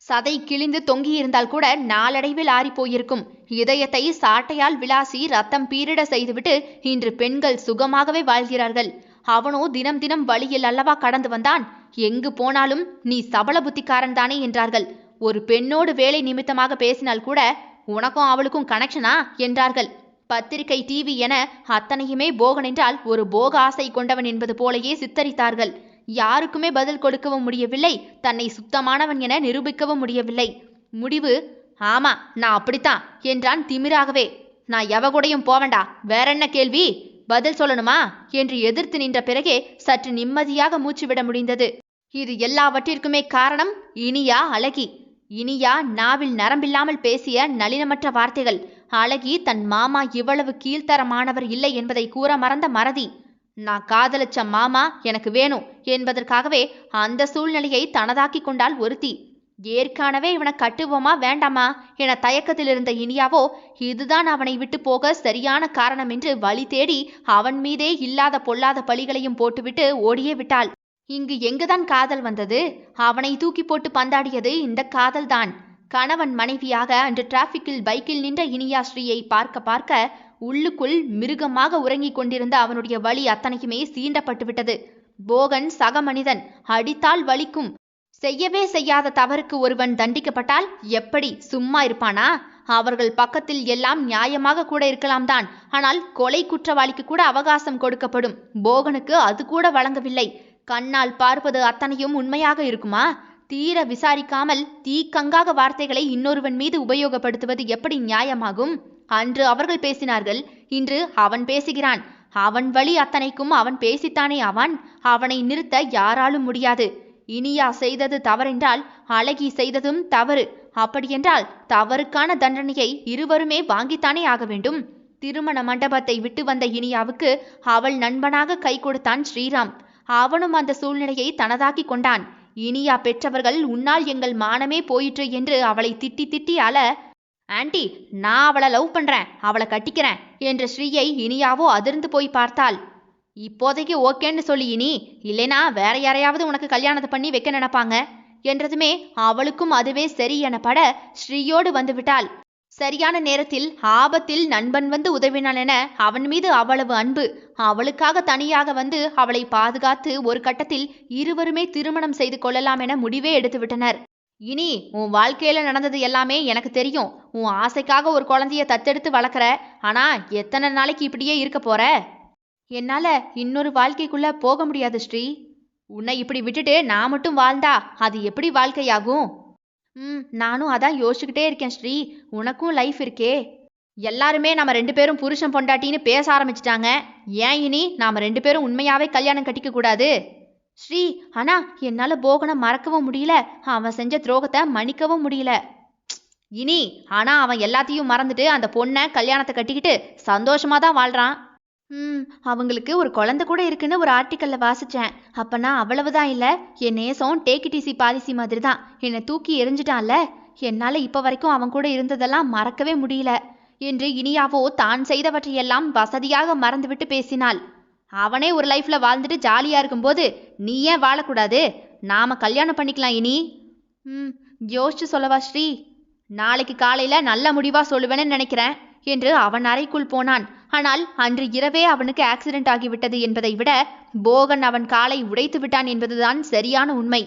சதை கிழிந்து தொங்கியிருந்தால் கூட நாளடைவில் ஆறிப்போயிருக்கும் இதயத்தை சாட்டையால் விளாசி ரத்தம் பீரிட செய்துவிட்டு இன்று பெண்கள் சுகமாகவே வாழ்கிறார்கள். அவனோ தினம் தினம் வழியில் அல்லவா கடந்து வந்தான். எங்கு போனாலும் நீ சபல புத்திக்காரன் தானே என்றார்கள். ஒரு பெண்ணோடு வேலை நிமித்தமாக பேசினால் கூட உனக்கும் அவளுக்கும் கனெக்ஷனா என்றார்கள். பத்திரிகை, டிவி என அத்தனையுமே போகன் என்றால் ஒரு போக ஆசை கொண்டவன் என்பது போலயே சித்தரித்தார்கள். யாருக்குமே பதில் கொடுக்கவும் முடியவில்லை, தன்னை சுத்தமானவன் என நிரூபிக்கவும் முடியவில்லை. முடிவு, ஆமா நான் அப்படித்தான் என்றான் திமிராகவே. நான் எவ கூடயும் போவேண்டா, வேற என்ன கேள்வி, பதில் சொல்லணுமா என்று எதிர்த்து நின்ற பிறகே சற்று நிம்மதியாக மூச்சுவிட முடிந்தது. இது எல்லாவற்றிற்குமே காரணம் இனியா, அழகி. இனியா நாவில் நரம்பில்லாமல் பேசிய நளினமற்ற வார்த்தைகள். அழகி தன் மாமா இவ்வளவு கீழ்த்தரமானவர் இல்லை என்பதை கூற மறந்த மறதி. நான் காதலிச்ச மாமா எனக்கு வேணும் என்பதற்காகவே அந்த சூழ்நிலையை தனதாக்கி கொண்டாள் ஒருத்தி. ஏற்கனவே இவனை கட்டுவோமா வேண்டாமா என தயக்கத்தில் இருந்த இனியாவோ இதுதான் அவனை விட்டு போக சரியான காரணம் என்று வழி தேடி அவன் மீதே இல்லாத பொல்லாத பழிகளையும் போட்டுவிட்டு ஓடியே விட்டாள். இங்கு எங்குதான் காதல் வந்தது? அவனை தூக்கி போட்டு பந்தாடியது இந்த காதல்தான். கணவன் மனைவியாக அன்று டிராபிக்கில் பைக்கில் நின்ற இனியா ஸ்ரீயை பார்க்க பார்க்க உள்ளுக்குள் மிருகமாக உறங்கிக் கொண்டிருந்த அவனுடைய வலி அத்தனைக்குமே சீண்டப்பட்டு விட்டது. போகன் சக மனிதன், அடித்தால் வலிக்கும். செய்யவே செய்யாத தவறுக்கு ஒருவன் தண்டிக்கப்பட்டால் எப்படி சும்மா இருப்பானா? அவர்கள் பக்கத்தில் எல்லாம் நியாயமாக கூட இருக்கலாம் தான், ஆனால் கொலை குற்றவாளிக்கு கூட அவகாசம் கொடுக்கப்படும். போகனுக்கு அது கூட வழங்கவில்லை. கண்ணால் பார்ப்பது அத்தனையும் உண்மையாக இருக்குமா? தீர விசாரிக்காமல் தீக்கங்காக வார்த்தைகளை இன்னொருவன் மீது உபயோகப்படுத்துவது எப்படி நியாயமாகும்? அன்று அவர்கள் பேசினார்கள், இன்று அவன் பேசுகிறான். அவன் வழி அத்தனைக்கும் அவன் பேசித்தானே ஆவான். அவனை நிறுத்த யாராலும் முடியாது. இனியா செய்தது தவறென்றால் அழகி செய்ததும் தவறு. அப்படியென்றால் தவறுக்கான தண்டனையை இருவருமே வாங்கித்தானே ஆக வேண்டும். திருமண மண்டபத்தை விட்டு வந்த இனியாவுக்கு அவள் நண்பனாக கை கொடுத்தான் ஸ்ரீராம். அவனும் அந்த சூழ்நிலையை தனதாக்கி கொண்டான். இனியா பெற்றவர்கள் உன்னால் எங்கள் மானமே போயிற்று என்று அவளை திட்டி திட்டி அழ, ஆண்டி நான் அவளை லவ் பண்றேன், அவளை கட்டிக்கிறேன் என்ற ஸ்ரீயை இனியாவோ அதிர்ந்து போய் பார்த்தாள். இப்போதைக்கு ஓகேன்னு சொல்லி இனி, இல்லைனா வேற யாரையாவது உனக்கு கல்யாணத்தை பண்ணி வைக்க நினைப்பாங்க என்றதுமே அவளுக்கும் அதுவே சரி எனப்பட ஸ்ரீயோடு வந்து விட்டாள். சரியான நேரத்தில் ஆபத்தில் நண்பன் வந்து உதவினான் என அவன் மீது அவ்வளவு அன்பு. அவளுக்காக தனியாக வந்து அவளை பாதுகாத்து ஒரு கட்டத்தில் இருவருமே திருமணம் செய்து கொள்ளலாம் என முடிவே எடுத்து விட்டனர். இனி உன் வாழ்க்கையில நடந்தது எல்லாமே எனக்கு தெரியும். உன் ஆசைக்காக ஒரு குழந்தைய தத்தெடுத்து வளர்க்குற, ஆனா எத்தனை நாளைக்கு இப்படியே இருக்க போற? என்னால இன்னொரு வாழ்க்கைக்குள்ள போக முடியாது ஸ்ரீ. உன்னை இப்படி விட்டுட்டு நான் மட்டும் வாழ்ந்தா அது எப்படி வாழ்க்கையாகும்? நானும் அதான் யோசிச்சுக்கிட்டே இருக்கேன் ஸ்ரீ. உனக்கும் லைஃப் இருக்கே. எல்லாருமே நம்ம 2 பேரும் புருஷன் பொண்டாட்டின்னு பேச ஆரம்பிச்சிட்டாங்க. ஏன் இனி நாம 2 பேரும் உண்மையாவே கல்யாணம் கட்டிக்க கூடாது? ஸ்ரீ, ஆனா என்னால போகனை மறக்கவும் முடியல, அவன் செஞ்ச துரோகத்தை மன்னிக்கவும் முடியல. இனி ஆனா அவன் எல்லாத்தையும் மறந்துட்டு அந்த பொண்ணை கல்யாணத்தை கட்டிக்கிட்டு சந்தோஷமா தான் வாழ்றான். அவங்களுக்கு ஒரு குழந்தை கூட இருக்குன்னு ஒரு ஆர்டிக்கல்ல வாசிச்சேன். அப்பனா அவ்வளவுதான் இல்ல, என் நேசம் டேக் இட் ஈஸி பாலிசி மாதிரி தான். என்னை தூக்கி எரிஞ்சிட்டான்ல, என்னால இப்ப வரைக்கும் அவன் கூட இருந்ததெல்லாம் மறக்கவே முடியல என்று இனியாவோ தான் செய்தவற்றையெல்லாம் வசதியாக மறந்துவிட்டு பேசினாள். அவனே ஒரு லைஃப்ல வாழ்ந்துட்டு ஜாலியா இருக்கும்போது நீ ஏன் வாழக்கூடாது? நாம கல்யாணம் பண்ணிக்கலாம் இனி. யோசிச்சு சொல்லவா ஸ்ரீ? நாளைக்கு காலையில நல்ல முடிவா சொல்லுவேன்னு நினைக்கிறேன் என்று அவன் அறைக்குள் போனான். ஆனால் அன்று இரவே அவனுக்கு ஆக்சிடென்ட் ஆகிவிட்டது என்பதை விட போகன் அவன் காலை உடைத்து விட்டான் என்பதுதான் சரியான உண்மை.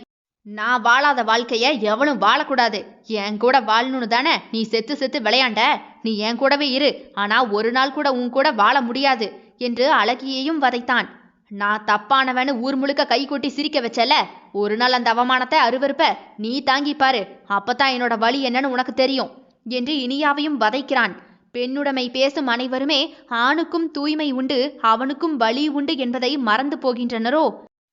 நான் வாழாத வாழ்க்கைய எவனும் வாழக்கூடாது. என் கூட வாழணும்னு தானே நீ செத்து செத்து விளையாண்ட. நீ என் கூடவே இரு, ஆனா ஒரு நாள் கூட உன் கூட வாழ முடியாது என்று அழகியையும் வதைத்தான். நான் தப்பானவனு ஊர் முழுக்க கை கொட்டி சிரிக்க வச்சல, ஒரு நாள் அந்த அவமானத்தை அருவருப்ப நீ தாங்கிப்பாரு. அப்பதான் என்னோட வலி என்னன்னு உனக்கு தெரியும். என்று இனியாவையும் வதைக்கிறான். பெண்ணுடைமை பேசும் அனைவருமே ஆணுக்கும் தூய்மை உண்டு, அவனுக்கும் வலி உண்டு என்பதை மறந்து போகின்றனரோ?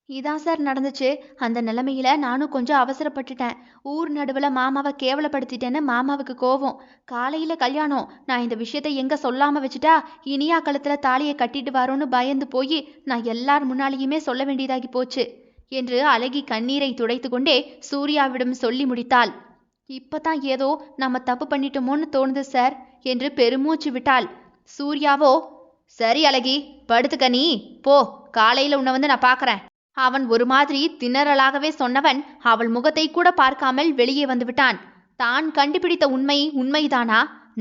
இதான் சார் நடந்துச்சு. அந்த நிலைமையில நானும் கொஞ்சம் அவசரப்பட்டுட்டேன். ஊர் நடுவில் மாமாவை கேவலப்படுத்திட்டேன்னு மாமாவுக்கு கோவம். காலையில கல்யாணம். நான் இந்த விஷயத்தை எங்க சொல்லாம வச்சுட்டா இனியா கழுத்துல தாலியை கட்டிட்டு வரோன்னு பயந்து போய் நான் எல்லார் முன்னாலேயுமே சொல்ல வேண்டியதாகி போச்சு என்று அழகி கண்ணீரை துடைத்து கொண்டே சூர்யாவிடம் சொல்லி முடித்தாள். இப்பதான் ஏதோ நம்ம தப்பு பண்ணிட்டோமோன்னு தோணுது சார் என்று பெருமூச்சு விட்டாள். சூர்யாவோ, சரி அழகி, படுத்துக்க, நீ போ, காலையில உன்னை வந்து நான் பாக்குறேன். அவன் ஒரு மாதிரி திணறலாகவே சொன்னவன் அவள் முகத்தை கூட பார்க்காமல் வெளியே வந்து விட்டான். தான் கண்டுபிடித்த உண்மைதானா?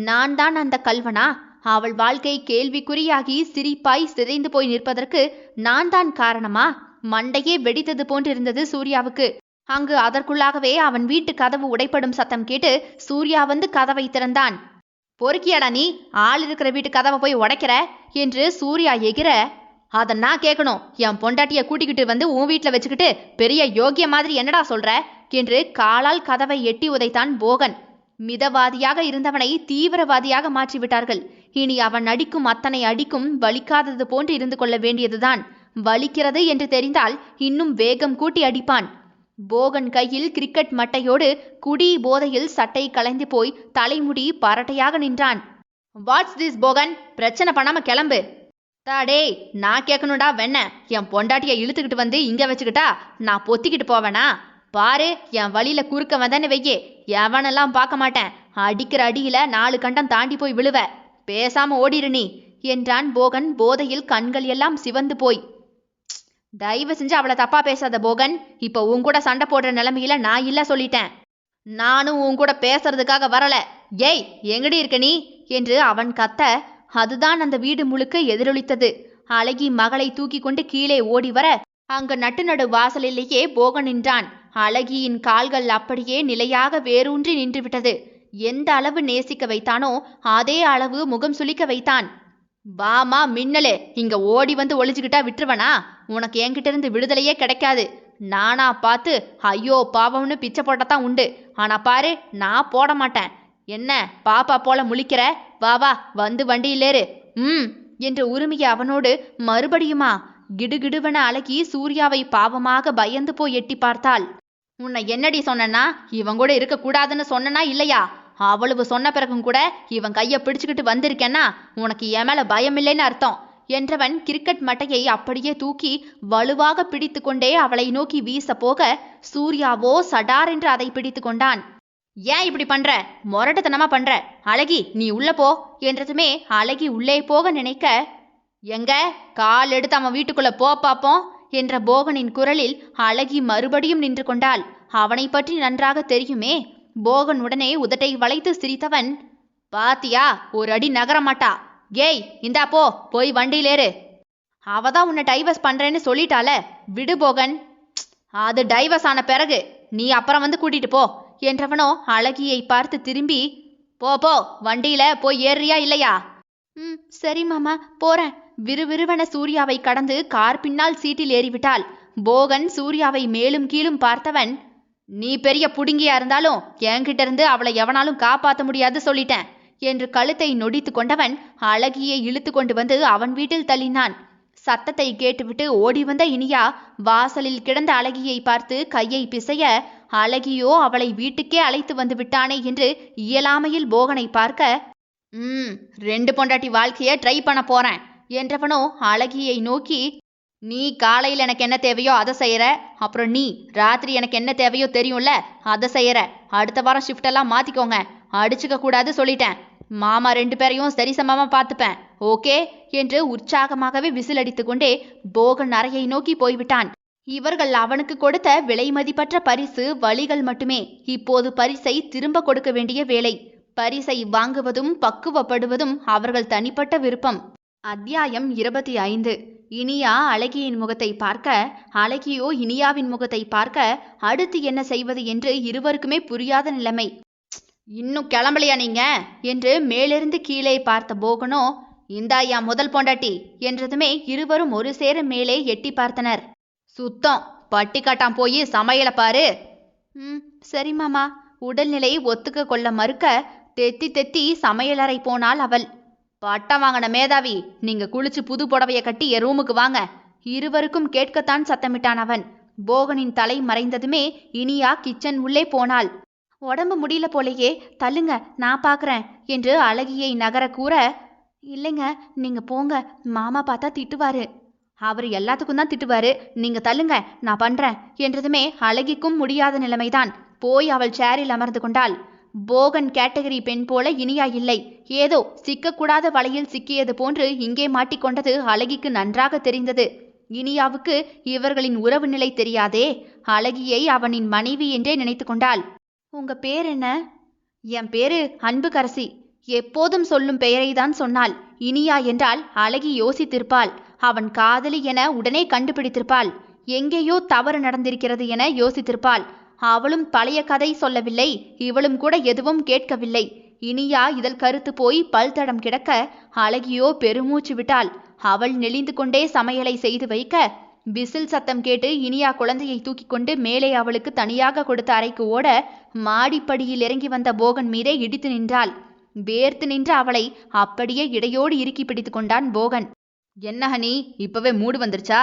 நான் தான் அந்த கல்வனா? அவள் வாழ்க்கை கேள்விக்குறியாகி சிரிப்பாய் சிதைந்து போய் நிற்பதற்கு நான் தான் காரணமா? மண்டையே வெடித்தது போன்றிருந்தது சூர்யாவுக்கு. அங்கு அதற்குள்ளாகவே அவன் வீட்டு கதவு உடைப்படும் சத்தம் கேட்டு சூர்யா வந்து கதவை திறந்தான். பொறுக்கியாடா நீ? ஆள் இருக்கிற வீட்டு கதவை போய் உடைக்கிற என்று சூர்யா எகிற, அதை நான் கேட்கணும். என் பொண்டாட்டிய கூட்டிக்கிட்டு வந்து உன் வீட்டில் வச்சுக்கிட்டு பெரிய யோகிய மாதிரி என்னடா சொல்ற என்று காலால் கதவை எட்டி உதைத்தான் போகன். மிதவாதியாக இருந்தவனை தீவிரவாதியாக மாற்றிவிட்டார்கள். இனி அவன் அடிக்கும் அத்தனை அடிக்கும் வலிக்காதது போன்று இருந்து கொள்ள வேண்டியதுதான். வலிக்கிறது என்று தெரிந்தால் இன்னும் வேகம் கூட்டி அடிப்பான். போகன் கையில் கிரிக்கெட் மட்டையோடு குடி போதையில் சட்டை கலைந்து போய் தலைமுடி பரட்டையாக நின்றான். Watts this Bogan? பிரச்சனை பண்ணாம கிளம்பு. தாடே, நான் கேட்கணும்டா வெண்ண. என் பொண்டாட்டியை இழுத்துக்கிட்டு வந்து இங்க வச்சுக்கிட்டா நான் பொத்திக்கிட்டு போவேனா? பாரு, என் வழியில குறுக்க வந்தேன்னு வெய்யே, எவனெல்லாம் பார்க்க மாட்டேன். அடிக்கிற அடியில 4 கண்டம் தாண்டி போய் விழுவ. பேசாம ஓடிரு நீ என்றான் போகன் போதையில் கண்கள் எல்லாம் சிவந்து போய். தயவு செஞ்சு அவளை தப்பா பேசாத போகன். இப்ப உன் கூட சண்டை போடுற நிலைமையில நான் இல்ல சொல்லிட்டேன். நானும் உன் கூட பேசுறதுக்காக வரல. ஏய், எங்கடி இருக்க நீ என்று அவன் கத்த, அதுதான் அந்த வீடு முழுக்க எதிரொலித்தது. அழகி மகளை தூக்கி கொண்டு கீழே ஓடி வர அங்கு நட்டு வாசலிலேயே போகன் நின்றான். அழகியின் கால்கள் அப்படியே நிலையாக வேரூன்றி நின்றுவிட்டது. எந்த அளவு நேசிக்க வைத்தானோ அதே அளவு முகம் சுளிக்க வைத்தான். வாமா மின்னலே, இங்க ஓடி வந்து ஒளிஞ்சுக்கிட்டா விட்டுருவனா? உனக்கு என்கிட்ட இருந்து விடுதலையே கிடைக்காது. நானா பார்த்து ஐயோ பாவம்னு பிச்சை போட்டத்தான் உண்டு. ஆனா பாரு, நான் போட மாட்டேன். என்ன பாப்பா போல முழிக்கிற? வா வா, வந்து வண்டியிலேறு என்று உரிமைய அவனோடு மறுபடியுமா? கிடுகிடுவன அழகி சூர்யாவை பாவமாக பயந்து போய் எட்டி பார்த்தாள். உன்னை என்னடி சொன்னா? இவன் கூட இருக்க கூடாதுன்னு சொன்னா இல்லையா? அவ்வளவு சொன்ன பிறகும் கூட இவன் கையை பிடிச்சுக்கிட்டு வந்திருக்கேன்னா உனக்கு என் மேல பயம் இல்லைன்னு அர்த்தம் என்றவன் கிரிக்கெட் மட்டையை அப்படியே தூக்கி வலுவாக பிடித்து கொண்டே அவளை நோக்கி வீச போக சூர்யாவோ சடார் என்று அதை பிடித்து கொண்டான். ஏன் இப்படி பண்ற? மொரட்டுத்தனமா பண்ற. அழகி, நீ உள்ள போ என்றதுமே அழகி உள்ளே போக நினைக்க, எங்க கால் எடுத்து அவன் வீட்டுக்குள்ள போ பாப்போம் என்ற போகனின் குரலில் அழகி மறுபடியும் நின்று கொண்டாள். அவனை பற்றி நன்றாக தெரியுமே. போகன் உடனே உதட்டை வளைத்து சிரித்தவன், பாத்தியா, ஒரு அடி நகர மாட்டா. ஏய், இந்தா போ, போய் வண்டியிலேறு. அவதான் உன்னை டைவர்ஸ் பண்றேன்னு சொல்லிட்டால, விடு போகன். அது டைவர்ஸ் ஆன பிறகு நீ அப்புறம் வந்து கூட்டிட்டு போ என்றவனோ அழகியை பார்த்து திரும்பி, போ போ, வண்டியில போய் ஏறியா இல்லையா? சரி மாமா, போறேன். விறுவிறுவென சூர்யாவை கடந்து கார் பின்னால் சீட்டில் ஏறிவிட்டாள். போகன் சூர்யாவை மேலும் கீழும் பார்த்தவன், நீ பெரிய புடுங்கியா இருந்தாலும் என்கிட்ட இருந்து அவளை எவனாலும் காப்பாற்ற முடியாது சொல்லிட்டேன் என்று கழுத்தை நொடித்து கொண்டவன் அழகியை இழுத்து கொண்டு வந்து அவன் வீட்டில் தள்ளினான். சத்தத்தை கேட்டுவிட்டு ஓடி வந்த இனியா வாசலில் கிடந்த அழகியை பார்த்து கையை பிசைய, அழகியோ அவளை வீட்டுக்கே அழைத்து வந்து விட்டானே என்று இயலாமையில் போகனை பார்க்க, 2 பொண்டாட்டி வாழ்க்கைய ட்ரை பண்ண போறேன் என்றவனோ அழகியை நோக்கி, நீ காலையில் எனக்கு என்ன தேவையோ அதை செய்யற, அப்புறம் நீ ராத்திரி எனக்கு என்ன தேவையோ தெரியும்ல, அதை செய்யற. அடுத்த வாரம் ஷிஃப்ட் எல்லாம் மாத்திக்கோங்க. அடிச்சுக்க கூடாது சொல்லிட்டேன். மாமா 2 பேரையும் சரிசமமா பார்த்துப்பேன், ஓகே என்று உற்சாகமாகவே விசில் அடித்து கொண்டே போகன் அறையை நோக்கி போய்விட்டான். இவர்கள் அவனுக்கு கொடுத்த விலை மதிப்பற்ற பரிசு வழிகள் மட்டுமே. இப்போது பரிசை திரும்ப கொடுக்க வேண்டிய வேலை. பரிசை வாங்குவதும் பக்குவப்படுவதும் அவர்கள் தனிப்பட்ட விருப்பம். அத்தியாயம் 25. இனியா அழகியின் முகத்தை பார்க்க, அழகியோ இனியாவின் முகத்தை பார்க்க, அடுத்து என்ன செய்வது என்று இருவருக்குமே புரியாத நிலைமை. இன்னும் கிளம்பலையா நீங்க என்று மேலிருந்து கீழே பார்த்த போகனோ, இந்தாயா முதல் பொண்டாட்டி என்றதுமே இருவரும் ஒரு சேர மேலே எட்டி பார்த்தனர். சுத்தம், பட்டி காட்டாம் போய் சமையல பாரு. சரி மாமா. உடல்நிலை ஒத்துக்க கொள்ள மறுக்க தெத்தி தெத்தி சமையலறை போனாள் அவள். பட்டம் வாங்கின மேதாவி, நீங்க குளிச்சு புது புடவைய கட்டி என் ரூமுக்கு வாங்க. இருவருக்கும் கேட்கத்தான் சத்தமிட்டான் அவன். போகனின் தலை மறைந்ததுமே இனியா கிச்சன் உள்ளே போனாள். உடம்பு முடியல போலேயே, தள்ளுங்க, நான் பார்க்கறேன் என்று அழகியை நகர கூற, இல்லைங்க நீங்க போங்க, மாமா பார்த்தா திட்டுவாரு. அவர் எல்லாத்துக்கும் தான் திட்டுவாரு, நீங்க தள்ளுங்க, நான் பண்றேன் என்றதுமே அழகிக்கும் முடியாத நிலைமைதான். போய் அவள் சேரில் அமர்ந்து கொண்டாள். போகன் கேட்டகரி பெண் போல இனியா இல்லை. ஏதோ சிக்கக்கூடாத வலையில் சிக்கியது போன்று இங்கே மாட்டிக்கொண்டது அழகிக்கு நன்றாக தெரிந்தது. இனியாவுக்கு இவர்களின் உறவு நிலை தெரியாதே. அழகியை அவனின் மனைவி என்றே நினைத்து கொண்டாள். உங்க பேர் என்ன? என் பேரு அன்புக்கரசி. எப்போதும் சொல்லும் பெயரை தான் சொன்னாள். இனியா என்றால் அழகி யோசித்திருப்பாள். அவன் காதலி என உடனே கண்டுபிடித்திருப்பாள். எங்கேயோ தவறு நடந்திருக்கிறது என யோசித்திருப்பாள். அவளும் பழைய கதை சொல்லவில்லை, இவளும் கூட எதுவும் கேட்கவில்லை. இனியா இதழ் கருத்து போய் பல்தடம் கிடக்க அழகியோ பெருமூச்சு விட்டாள். அவள் நெளிந்து கொண்டே சமையலை செய்து வைக்க விசில் சத்தம் கேட்டு இனியா குழந்தையை தூக்கி கொண்டு மேலே அவளுக்கு தனியாக கொடுத்த அறைக்கு ஓட மாடிப்படியில் இறங்கி வந்த போகன் மீதே இடித்து நின்றாள். வேர்த்து நின்ற அவளை அப்படியே இடையோடு இறுக்கி பிடித்து கொண்டான் போகன். என்ன ஹனி, இப்பவே மூடு வந்துருச்சா?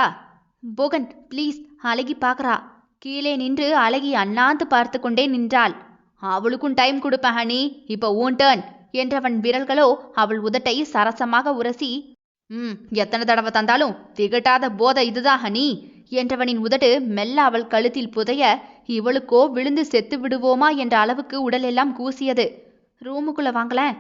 போகன் ப்ளீஸ், அழகி பார்க்கறா. கீழே நின்று அழகி அண்ணாந்து பார்த்து கொண்டே நின்றாள். அவளுக்கும் டைம் கொடுப்பேன் ஹனி, இப்போ உன் டர்ன் என்றவன் விரல்களோ அவள் உதட்டை சரசமாக உரசி, எத்தனை தடவை தந்தாலும் திகட்டாத போதை இதுதான் ஹனி என்றவனின் உதடு மெல்ல அவள் கழுத்தில் புதைய இவளுக்கோ விழுந்து செத்து விடுவோமா என்ற அளவுக்கு உடலெல்லாம் கூசியது. ரூமுக்குள்ள வாங்கலேன்.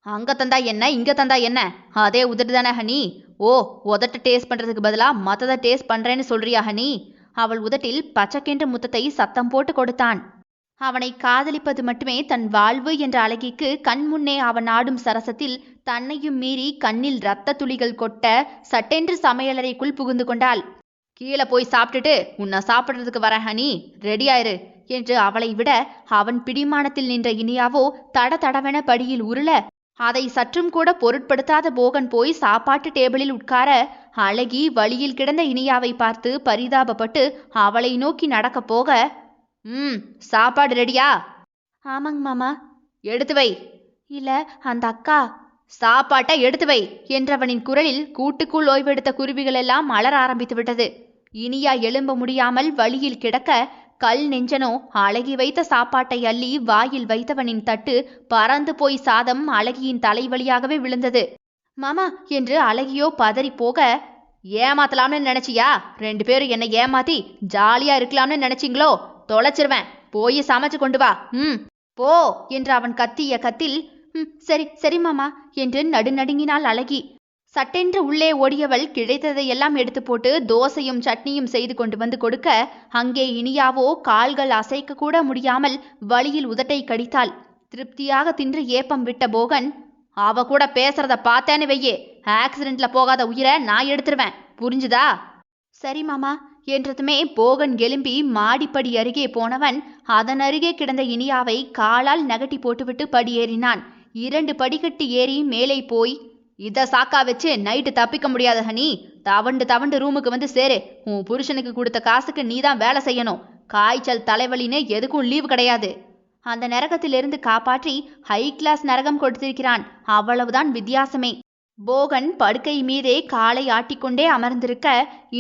அங்க தந்தா என்ன, இங்க தந்தா என்ன, அதே உதட்டு தானே ஹனி. ஓ, உதட்ட டேஸ்ட் பண்றதுக்கு பதிலா மத்ததை டேஸ்ட் பண்றேன்னு சொல்றியா ஹனி? அவள் உதட்டில் பச்சக்கென்ற முத்தத்தை சத்தம் போட்டு கொடுத்தான். அவனை காதலிப்பது மட்டுமே தன் வாழ்வு என்ற அழகிக்கு கண் முன்னே அவன் ஆடும் சரசத்தில் தன்னையும் மீறி கண்ணில் இரத்த துளிகள் கொட்ட சட்டென்று சமையலறைக்குள் புகுந்து கொண்டாள். கீழே போய் சாப்பிட்டுட்டு உன்னை சாப்பிட்றதுக்கு வர ஹனி, ரெடியாயிரு என்று அவளை விட அவன் பிடிமானத்தில் நின்ற இனியாவோ தட தடவென படியில் உருள அதை சற்றும் கூட பொருட்படுத்தாத போகன் போய் சாப்பாட்டு டேபிளில் உட்கார அழகி வழியில் கிடந்த இனியாவை பார்த்து பரிதாபப்பட்டு அவளை நோக்கி நடக்க போக, சாப்பாடு ரெடியா? ஆமாங்க மாமா. எடுத்து வை. இல்ல, அந்த அக்கா. சாப்பாட்டை எடுத்து வை என்றவனின் குரலில் கூட்டுக்குள் ஓய்வெடுத்த குருவிகள் எல்லாம் அலற ஆரம்பித்து விட்டது. இனியா எழும்ப முடியாமல் வழியில் கிடக்க கல் நெஞ்சனோ அழகி வைத்த சாப்பாட்டை அள்ளி வாயில் வைத்தவனின் தட்டு பறந்து போய் சாதம் அழகியின் தலைவலியாகவே விழுந்தது. மாமா என்று அழகியோ பதறி போக, ஏமாத்தலாம்னு நினைச்சியா? 2 பேரும் என்னை ஏமாத்தி ஜாலியா இருக்கலாம்னு நினைச்சிங்களோ? தொலைச்சிருவேன், போய் சமைச்சு கொண்டு வா. போ என்று அவன் கத்திய கத்தில், சரி சரி மாமா என்று நடுநடுங்கினாள் அழகி. சட்டென்று உள்ளே ஓடியவள் கிடைத்ததையெல்லாம் எடுத்து போட்டு தோசையும் சட்னியும் செய்து கொண்டு வந்து கொடுக்க அங்கே இனியாவோ கால்கள் அசைக்க கூட முடியாமல் வழியில் உதட்டை கடித்தாள். திருப்தியாக தின்று ஏப்பம் விட்ட போகன், அவ கூட பேசுறத பார்த்தேன்னு வையே, ஆக்சிடென்ட்ல போகாத உயிரை நான் எடுத்துருவேன், புரிஞ்சுதா? சரி மாமா என்றதுமே போகன் எழும்பி மாடிப்படி அருகே போனவன் அதன் அருகே கிடந்த இனியாவை காலால் நகட்டி போட்டுவிட்டு படியேறினான். 2 படிக்கட்டு ஏறி மேலே போய், இதை சாக்கா வச்சு நைட்டு தப்பிக்க முடியாத ஹனி, தவண்டு ரூமுக்கு வந்து சேரு. உன் புருஷனுக்கு கொடுத்த காசுக்கு நீதான் வேலை செய்யணும். காய்ச்சல் தலைவலின்னு எதுக்கும் லீவு கிடையாது. அந்த நரகத்திலிருந்து காப்பாற்றி ஹை கிளாஸ் நரகம் கொடுத்திருக்கிறான், அவ்வளவுதான் வித்தியாசமே. போகன் படுக்கை மீதே காலை ஆட்டிக்கொண்டே அமர்ந்திருக்க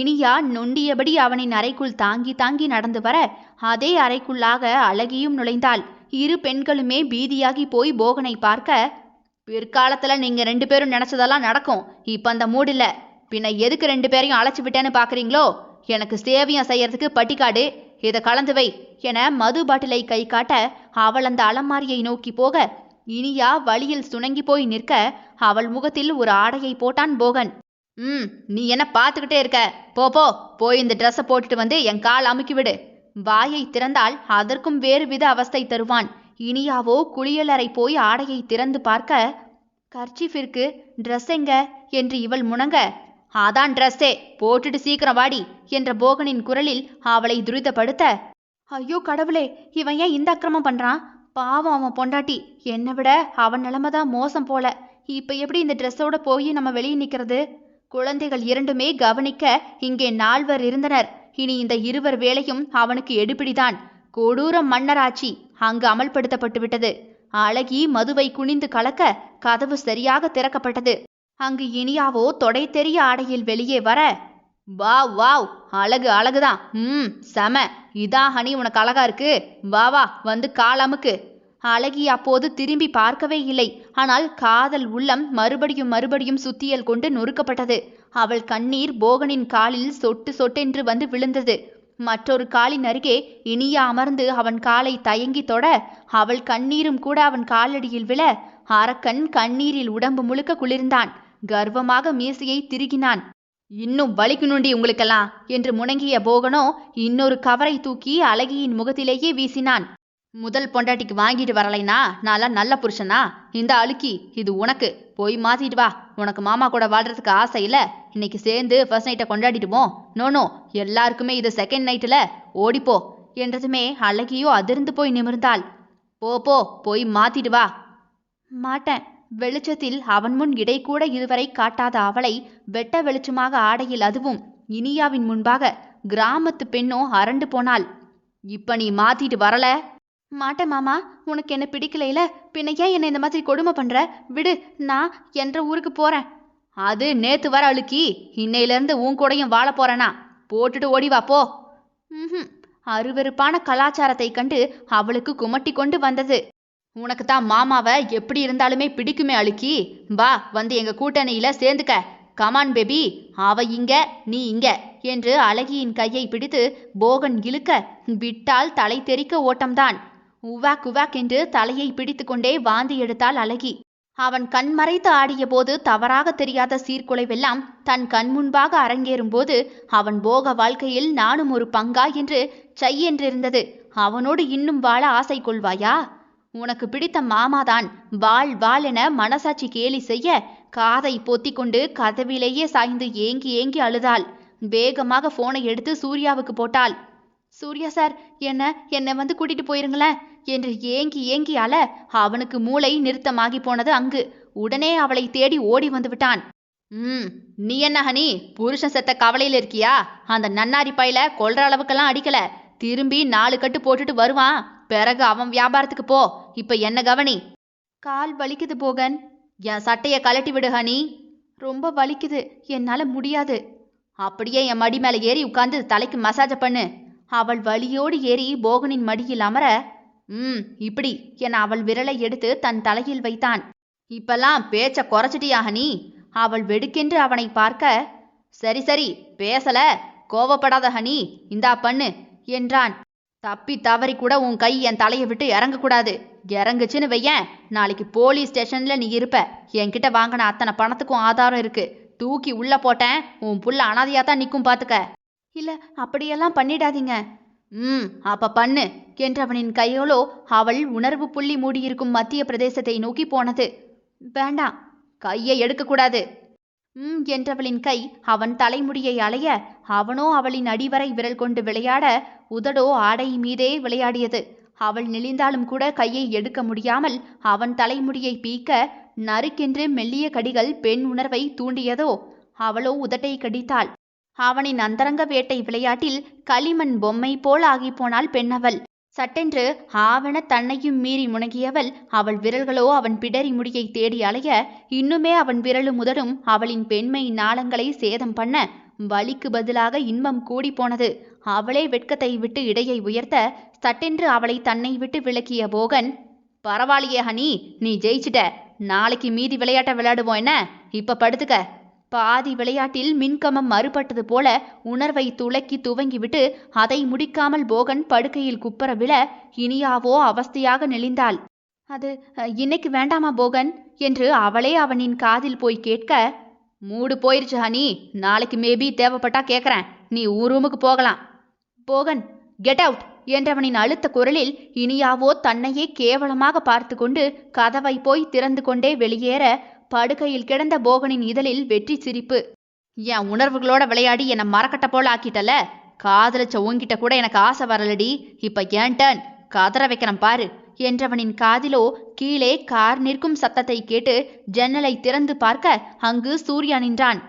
இனியா நொண்டியபடி அவனின் அறைக்குள் தாங்கி தாங்கி நடந்து வர அதே அறைக்குள்ளாக அழகியும் நுழைந்தாள். 2 பெண்களுமே பீதியாகி போய் போகனை பார்க்க, பிற்காலத்துல நீங்க 2 பேரும் நினைச்சதெல்லாம் நடக்கும், இப்ப அந்த மூடு இல்ல, பின்ன எதுக்கு 2 பேரையும் அழைச்சி விட்டேன்னு பாக்குறீங்களோ? எனக்கு சேவியம் செய்யறதுக்கு பட்டிக்காடு, இதை கலந்து வை என மது பாட்டிலை கை காட்ட அவள் அந்த அலமாரியை நோக்கி போக இனியா வழியில் சுணங்கி போய் நிற்க அவள் முகத்தில் ஒரு ஆடையை போட்டான் போகன். நீ என்ன பார்த்துக்கிட்டே இருக்க? போய் இந்த ட்ரெஸ்ஸை போட்டுட்டு வந்து என் கால் அமுக்கிவிடு. வாயை திறந்தால் அதற்கும் வேறு வித அவஸ்தை தருவான். இனியாவோ குளியலறை போய் ஆடையை திறந்து பார்க்க, கர்ச்சீஃபிற்கு ட்ரெஸ் எங்க என்று இவள் முணங்க, அதான் ட்ரெஸ்ஸே, போட்டுட்டு சீக்கிரம் வாடி என்ற போகனின் குரலில் அவளை துரிதப்படுத்த, ஐயோ கடவுளே, இவன் ஏன் இந்த அக்கிரமம் பண்றான்? பாவம் அவன் பொண்டாட்டி, என்னை விட அவன் நிலைமைதான் மோசம் போல. இப்ப எப்படி இந்த ட்ரெஸ்ஸோட போய் நம்ம வெளியே நிற்கிறது? குழந்தைகள் 2மே கவனிக்க இங்கே 4 இருந்தனர். இனி இந்த 2 வேளையும் அவனுக்கு எடுபிடிதான். கொடூர மன்னராட்சி அங்கு அமல்படுத்தப்பட்டு விட்டது. அழகி மதுவை குனிந்து கலக்க கதவு சரியாக திறக்கப்பட்டது. அங்கு இனியாவோ தொடை தெரிய ஆடையில் வெளியே வர, வாவ் வாவ், அழகு அழகுதான், செம, இதான் ஹனி உனக்கு அழகா இருக்கு, வா வா வந்து காலமுக்கு. அழகி அப்போது திரும்பி பார்க்கவே இல்லை. ஆனால் காதல் உள்ளம் மறுபடியும் மறுபடியும் சுத்தியல் கொண்டு நொறுக்கப்பட்டது. அவள் கண்ணீர் போகனின் காலில் சொட்டு சொட்டென்று வந்து விழுந்தது. மற்றொரு காலின் அருகே இனியா அமர்ந்து அவன் காலை தயங்கி தொட, அவள் கண்ணீரும் கூட அவன் காலடியில் விழ, அரக்கன் கண்ணீரில் உடம்பு முழுக்க குளிர்ந்தான். கர்வமாக மீசையை திருகினான். இன்னும் வலிக்கணுண்டி உங்களுக்கெல்லாம் என்று முணங்கிய போகனோ இன்னொரு கவரை தூக்கி அழகியின் முகத்திலேயே வீசினான். முதல் பொண்டாட்டிக்கு வாங்கிட்டு வரலைனா நான்லாம் நல்ல புருஷனா? இந்த அழுக்கி, இது உனக்கு, போய் மாத்திட்டு வா. உனக்கு மாமா கூட வாழ்றதுக்கு ஆசை இல்லை? இன்னைக்கு சேர்ந்து ஃபர்ஸ்ட் நைட்டை கொண்டாடிட்டுமோ? நோ, எல்லாருக்குமே இது செகண்ட் நைட்டில், ஓடிப்போ என்றதுமே அழகியோ அதிர்ந்து போய் நிமிர்ந்தாள். போ போய் மாத்திட்டு வா. மாட்டேன். வெளிச்சத்தில் அவன் முன் இடை கூட இதுவரை காட்டாத அவளை வெட்ட வெளிச்சமாக ஆடையில், அதுவும் இனியாவின் முன்பாக, கிராமத்து பெண்ணோ அரண்டு போனாள். இப்ப நீ மாத்திட்டு வரல? மாட்டேன் மாமா, உனக்கு என்ன பிடிக்கலையில, பின்ன ஏன் என்னை இந்த மாதிரி கொடுமை பண்ற? விடு, நான் என்ற ஊருக்கு போறேன். அது நேத்து வர அழுக்கி, இன்னையிலிருந்து உன் கூடையும் வாழ போறேனா? போட்டுட்டு ஓடிவா போ. அருவருப்பான கலாச்சாரத்தை கண்டு அவளுக்கு குமட்டி கொண்டு வந்தது. உனக்கு தான் மாமாவை எப்படி இருந்தாலுமே பிடிக்குமே அழுக்கி, வா வந்து எங்க கூட்டணியில சேர்ந்துக்க. கமான் பேபி, அவ இங்க நீ இங்க என்று அழகியின் கையை பிடித்து போகன் இழுக்க, விட்டால் தலை தெறிக்க ஓட்டம்தான். உவாக் உவாக் என்று தலையை பிடித்து கொண்டே வாந்தி எடுத்தாள் அழகி. அவன் கண் மறைத்து ஆடிய போது தவறாக தெரியாத சீர்குலைவெல்லாம் தன் கண் முன்பாக அரங்கேறும் போது அவன் போக வாழ்க்கையில் நானும் ஒரு பங்கா என்று செய்யென்றிருந்தது. அவனோடு இன்னும் வாழ ஆசை கொள்வாயா? உனக்கு பிடித்த மாமாதான் வாழ் வாழ் என மனசாட்சி கேலி செய்ய, காதை பொத்தி கொண்டு கதவிலேயே சாய்ந்து ஏங்கி ஏங்கி அழுதாள். வேகமாக போனை எடுத்து சூர்யாவுக்கு போட்டாள். சூர்யா சார், என்னை வந்து கூட்டிட்டு போயிருங்களேன் என்று ஏங்கி ஏங்கி அழ, அவனுக்கு மூளை நிறுத்தமாகி போனது அங்கு. உடனே அவளை தேடி ஓடி வந்து விட்டான். நீ என்ன ஹனி, புருஷன் செத்த கவலையில இருக்கியா? அந்த நன்னாரி பையில கொல்ற அளவுக்கெல்லாம் அடிக்கல, திரும்பி 4 கட்டு போட்டுட்டு வருவான், பிறகு அவன் வியாபாரத்துக்கு போ. இப்ப என்ன கவனி. கால் வலிக்குது போகன். என் சட்டைய கலட்டி விடு ஹனி. ரொம்ப வலிக்குது, என்னால முடியாது. அப்படியே என் மடி மேல ஏறி உட்கார்ந்து தலைக்கு மசாஜ் பண்ணு. அவள் வலியோடு ஏறி போகனின் மடியில் அமர, இப்படி என அவள் விரலை எடுத்து தன் தலையில் வைத்தான். இப்பெல்லாம் பேச்ச குறைச்சிட்டியா ஹனி? அவள் வெடுக்கென்று அவனை பார்க்க, சரி சரி பேசல, கோவப்படாத ஹனி, இந்தா பண்ணு என்றான். தப்பி தவறி கூட உன் கை என் தலையை விட்டு இறங்கக்கூடாது. இறங்குச்சுன்னு வையேன், நாளைக்கு போலீஸ் ஸ்டேஷன்ல நீ இருப்ப. என்கிட்ட வாங்கின அத்தனை பணத்துக்கும் ஆதாரம் இருக்கு. தூக்கி உள்ள போட்டேன், உன் புள்ள அனாதையாத்தான் நிற்கும் பாத்துக்க. இல்ல, அப்படியெல்லாம் பண்ணிடாதீங்க. அப்ப பண்ணு என்றவனின் கையோலோ அவள் உணர்வு புள்ளி மூடியிருக்கும் மத்திய பிரதேசத்தை நோக்கி போனது. வேண்டாம், கையை எடுக்கக்கூடாது. என்றவளின் கை அவன் தலைமுடியை அலைய, அவனோ அவளின் அடிவரை விரல் கொண்டு விளையாட, உதடோ ஆடை மீதே விளையாடியது. அவள் நெளிந்தாலும் கூட கையை எடுக்க முடியாமல் அவன் தலைமுடியை பீக்க, நறுக்கென்று மெல்லிய கடிகள் பெண் உணர்வை தூண்டியதோ. அவளோ உதட்டை கடித்தாள். அவனின் அந்தரங்க வேட்டை விளையாட்டில் களிமண் பொம்மை போல் ஆகிப்போனாள் பெண்ணவள். சட்டென்று ஆவென தன்னையும் மீறி முனகியவள். அவள் விரல்களோ அவன் பிடரி முடியை தேடி அலைய, இன்னுமே அவன் விரலும் முதலும் அவளின் பெண்மை நாளங்களை சேதம் பண்ண, வலிக்கு பதிலாக இன்பம் கூடி போனது. அவளே வெட்கத்தை விட்டு இடையை உயர்த்த, சட்டென்று அவளை தன்னை விட்டு விலக்கிய போகன், பரவாயில்லையே ஹனி, நீ ஜெயிச்சிட்ட. நாளைக்கு மீதி விளையாட்ட விளையாடுவோம் என்ன? இப்ப படுத்துக்க. பாதி விளையாட்டில் மின்கம்பம் மறுபட்டது போல உணர்வை துளக்கி துவங்கிவிட்டு அதை முடிக்காமல் போகன் படுக்கையில் குப்பர விழ, இனியாவோ அவஸ்தையாக நெளிந்தாள். அது இன்னைக்கு வேண்டாமா போகன் என்று அவளே அவனின் காதில் போய் கேட்க, மூடு போயிருச்சு ஹனி, நாளைக்கு மேபி தேவைப்பட்டா கேட்கறேன், நீ உன் ரூமுக்கு போகலாம். போகன், கெட் அவுட் என்றவனின் அழுத்த குரலில் இனியாவோ தன்னையே கேவலமாக பார்த்து கொண்டு கதவை போய் திறந்து கொண்டே வெளியேற, படுக்கையில் கிடந்த போகனின் இதழில் வெற்றி சிரிப்பு. என் உணர்வுகளோட விளையாடி என்னை மரக்கட்ட போல ஆக்கிட்டல, காதலிச்ச உன்கிட்ட கூட எனக்கு ஆசை வரலடி, இப்ப ஏன் டர்ன், கதற வைக்கிறேன் பாரு என்றவனின் காதிலோ கீழே கார் நிற்கும் சத்தத்தை கேட்டு ஜன்னலை திறந்து பார்க்க, அங்கு சூர்யா நின்றான்.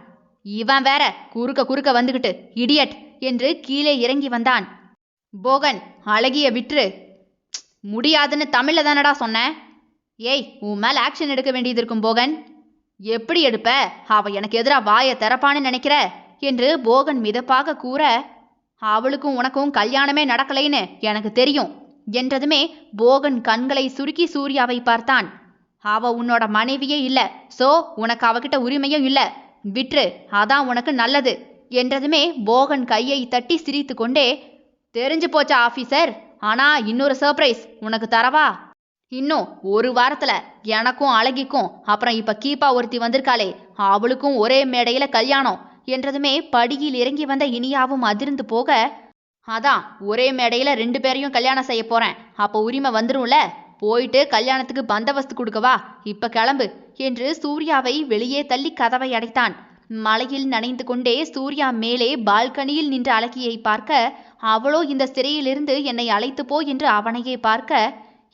இவன் வேற குறுக்க வந்துகிட்டு இடியட் என்று கீழே இறங்கி வந்தான். போகன், அழகிய விற்று. முடியாதுன்னு தமிழ்ல தானடா சொன்ன. ஏய், உன் மேல ஆக்ஷன் எடுக்க வேண்டியது இருக்கும் போகன். எப்படி எடுப்ப? அவ எனக்கு எதிரா வாயை திறப்பான்னு நினைக்கிற என்று போகன் மிதப்பாக கூற, அவளுக்கும் உனக்கும் கல்யாணமே நடக்கலைன்னு எனக்கு தெரியும் என்றதுமே போகன் கண்களை சுருக்கி சூர்யாவை பார்த்தான். அவ உன்னோட மனைவியே இல்ல, சோ உனக்கு அவகிட்ட உரிமையும் இல்ல, விட்ரு, அதான் உனக்கு நல்லது என்றதுமே போகன் கையை தட்டி சிரித்து கொண்டே, தெரிஞ்சு போச்சா ஆபீசர், ஆனா இன்னொரு சர்ப்ரைஸ் உனக்கு தரவா? இன்னும் ஒரு வாரத்துல எனக்கும் அழகிக்கும் அப்புறம் இப்ப கீப்பா ஒருத்தி வந்திருக்காளே அவளுக்கும் ஒரே மேடையில கல்யாணம் என்றதுமே படியில் இறங்கி வந்த இனியாவும் அதிர்ந்து போக, அதான் ஒரே மேடையில 2 பேரையும் கல்யாணம் செய்ய போறேன், அப்போ உரிமை வந்துரும்ல, போயிட்டு கல்யாணத்துக்கு பந்தவஸ்து கொடுக்கவா, இப்ப கிளம்பு என்று சூர்யாவை வெளியே தள்ளி கதவை அடைத்தான். மழையில் நனைந்து கொண்டே சூர்யா மேலே பால்கனியில் நின்ற அழகியை பார்க்க, அவளோ இந்த சிறையிலிருந்து என்னை அழைத்து போ என்று அவனையே பார்க்க,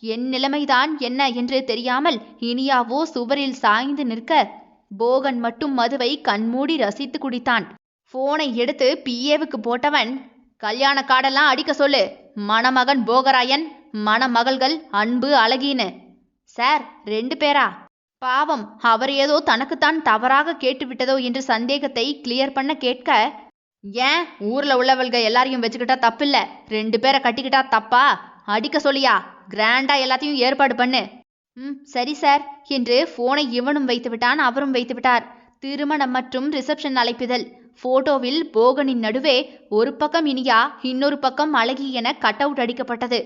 என் நிலைமைதான் என்ன என்று தெரியாமல் இனியாவோ சுவரில் சாய்ந்து நிற்க, போகன் மட்டும் மதுவை கண்மூடி ரசித்து குடித்தான். போனை எடுத்து பிஏவுக்கு போட்டவன், கல்யாண கார்டெல்லாம் அடிக்க சொல்லு, மணமகன் போகராயன், மணமகள்கள் அன்பு அழகின்னு. சார் 2 பேரா? பாவம், அவர் ஏதோ தனக்குத்தான் தவறாக கேட்டுவிட்டதோ என்று சந்தேகத்தை கிளியர் பண்ண கேட்க, ஏன் ஊர்ல உள்ளவள்க எல்லாரையும் வச்சுக்கிட்டா தப்பில்ல, 2 பேரை கட்டிக்கிட்டா தப்பா? அடிக்க சொல்லியா? கிராண்டா எல்லாத்தையும் ஏற்பாடு பண்ணு. சரி சார் என்று போனை இவனும் வைத்து விட்டான், அவரும் வைத்து விட்டார். திருமணம் மற்றும் ரிசப்ஷன் அழைப்பிதழ். போட்டோவில் போகனின் நடுவே ஒரு பக்கம் இனியா, இன்னொரு பக்கம் அழகி என கட் அவுட் அடிக்கப்பட்டது.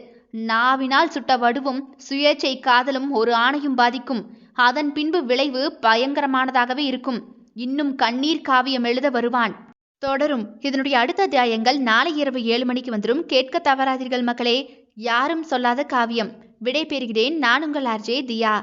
நாவினால் சுட்ட வடுவும் சுயேச்சை காதலும் ஒரு ஆணையும் பாதிக்கும். அதன் பின்பு விளைவு பயங்கரமானதாகவே இருக்கும். இன்னும் கண்ணீர் காவியம் எழுத வருவான். தொடரும். இதனுடைய அடுத்த அத்தியாயங்கள் நாளை இரவு 7 மணிக்கு வந்துடும். கேட்க தவறாதீர்கள் மக்களே. யாரும் சொல்லாத காவியம். விடை பெறுகிறேன். நான் உங்கள் ஆர்ஜே தியா.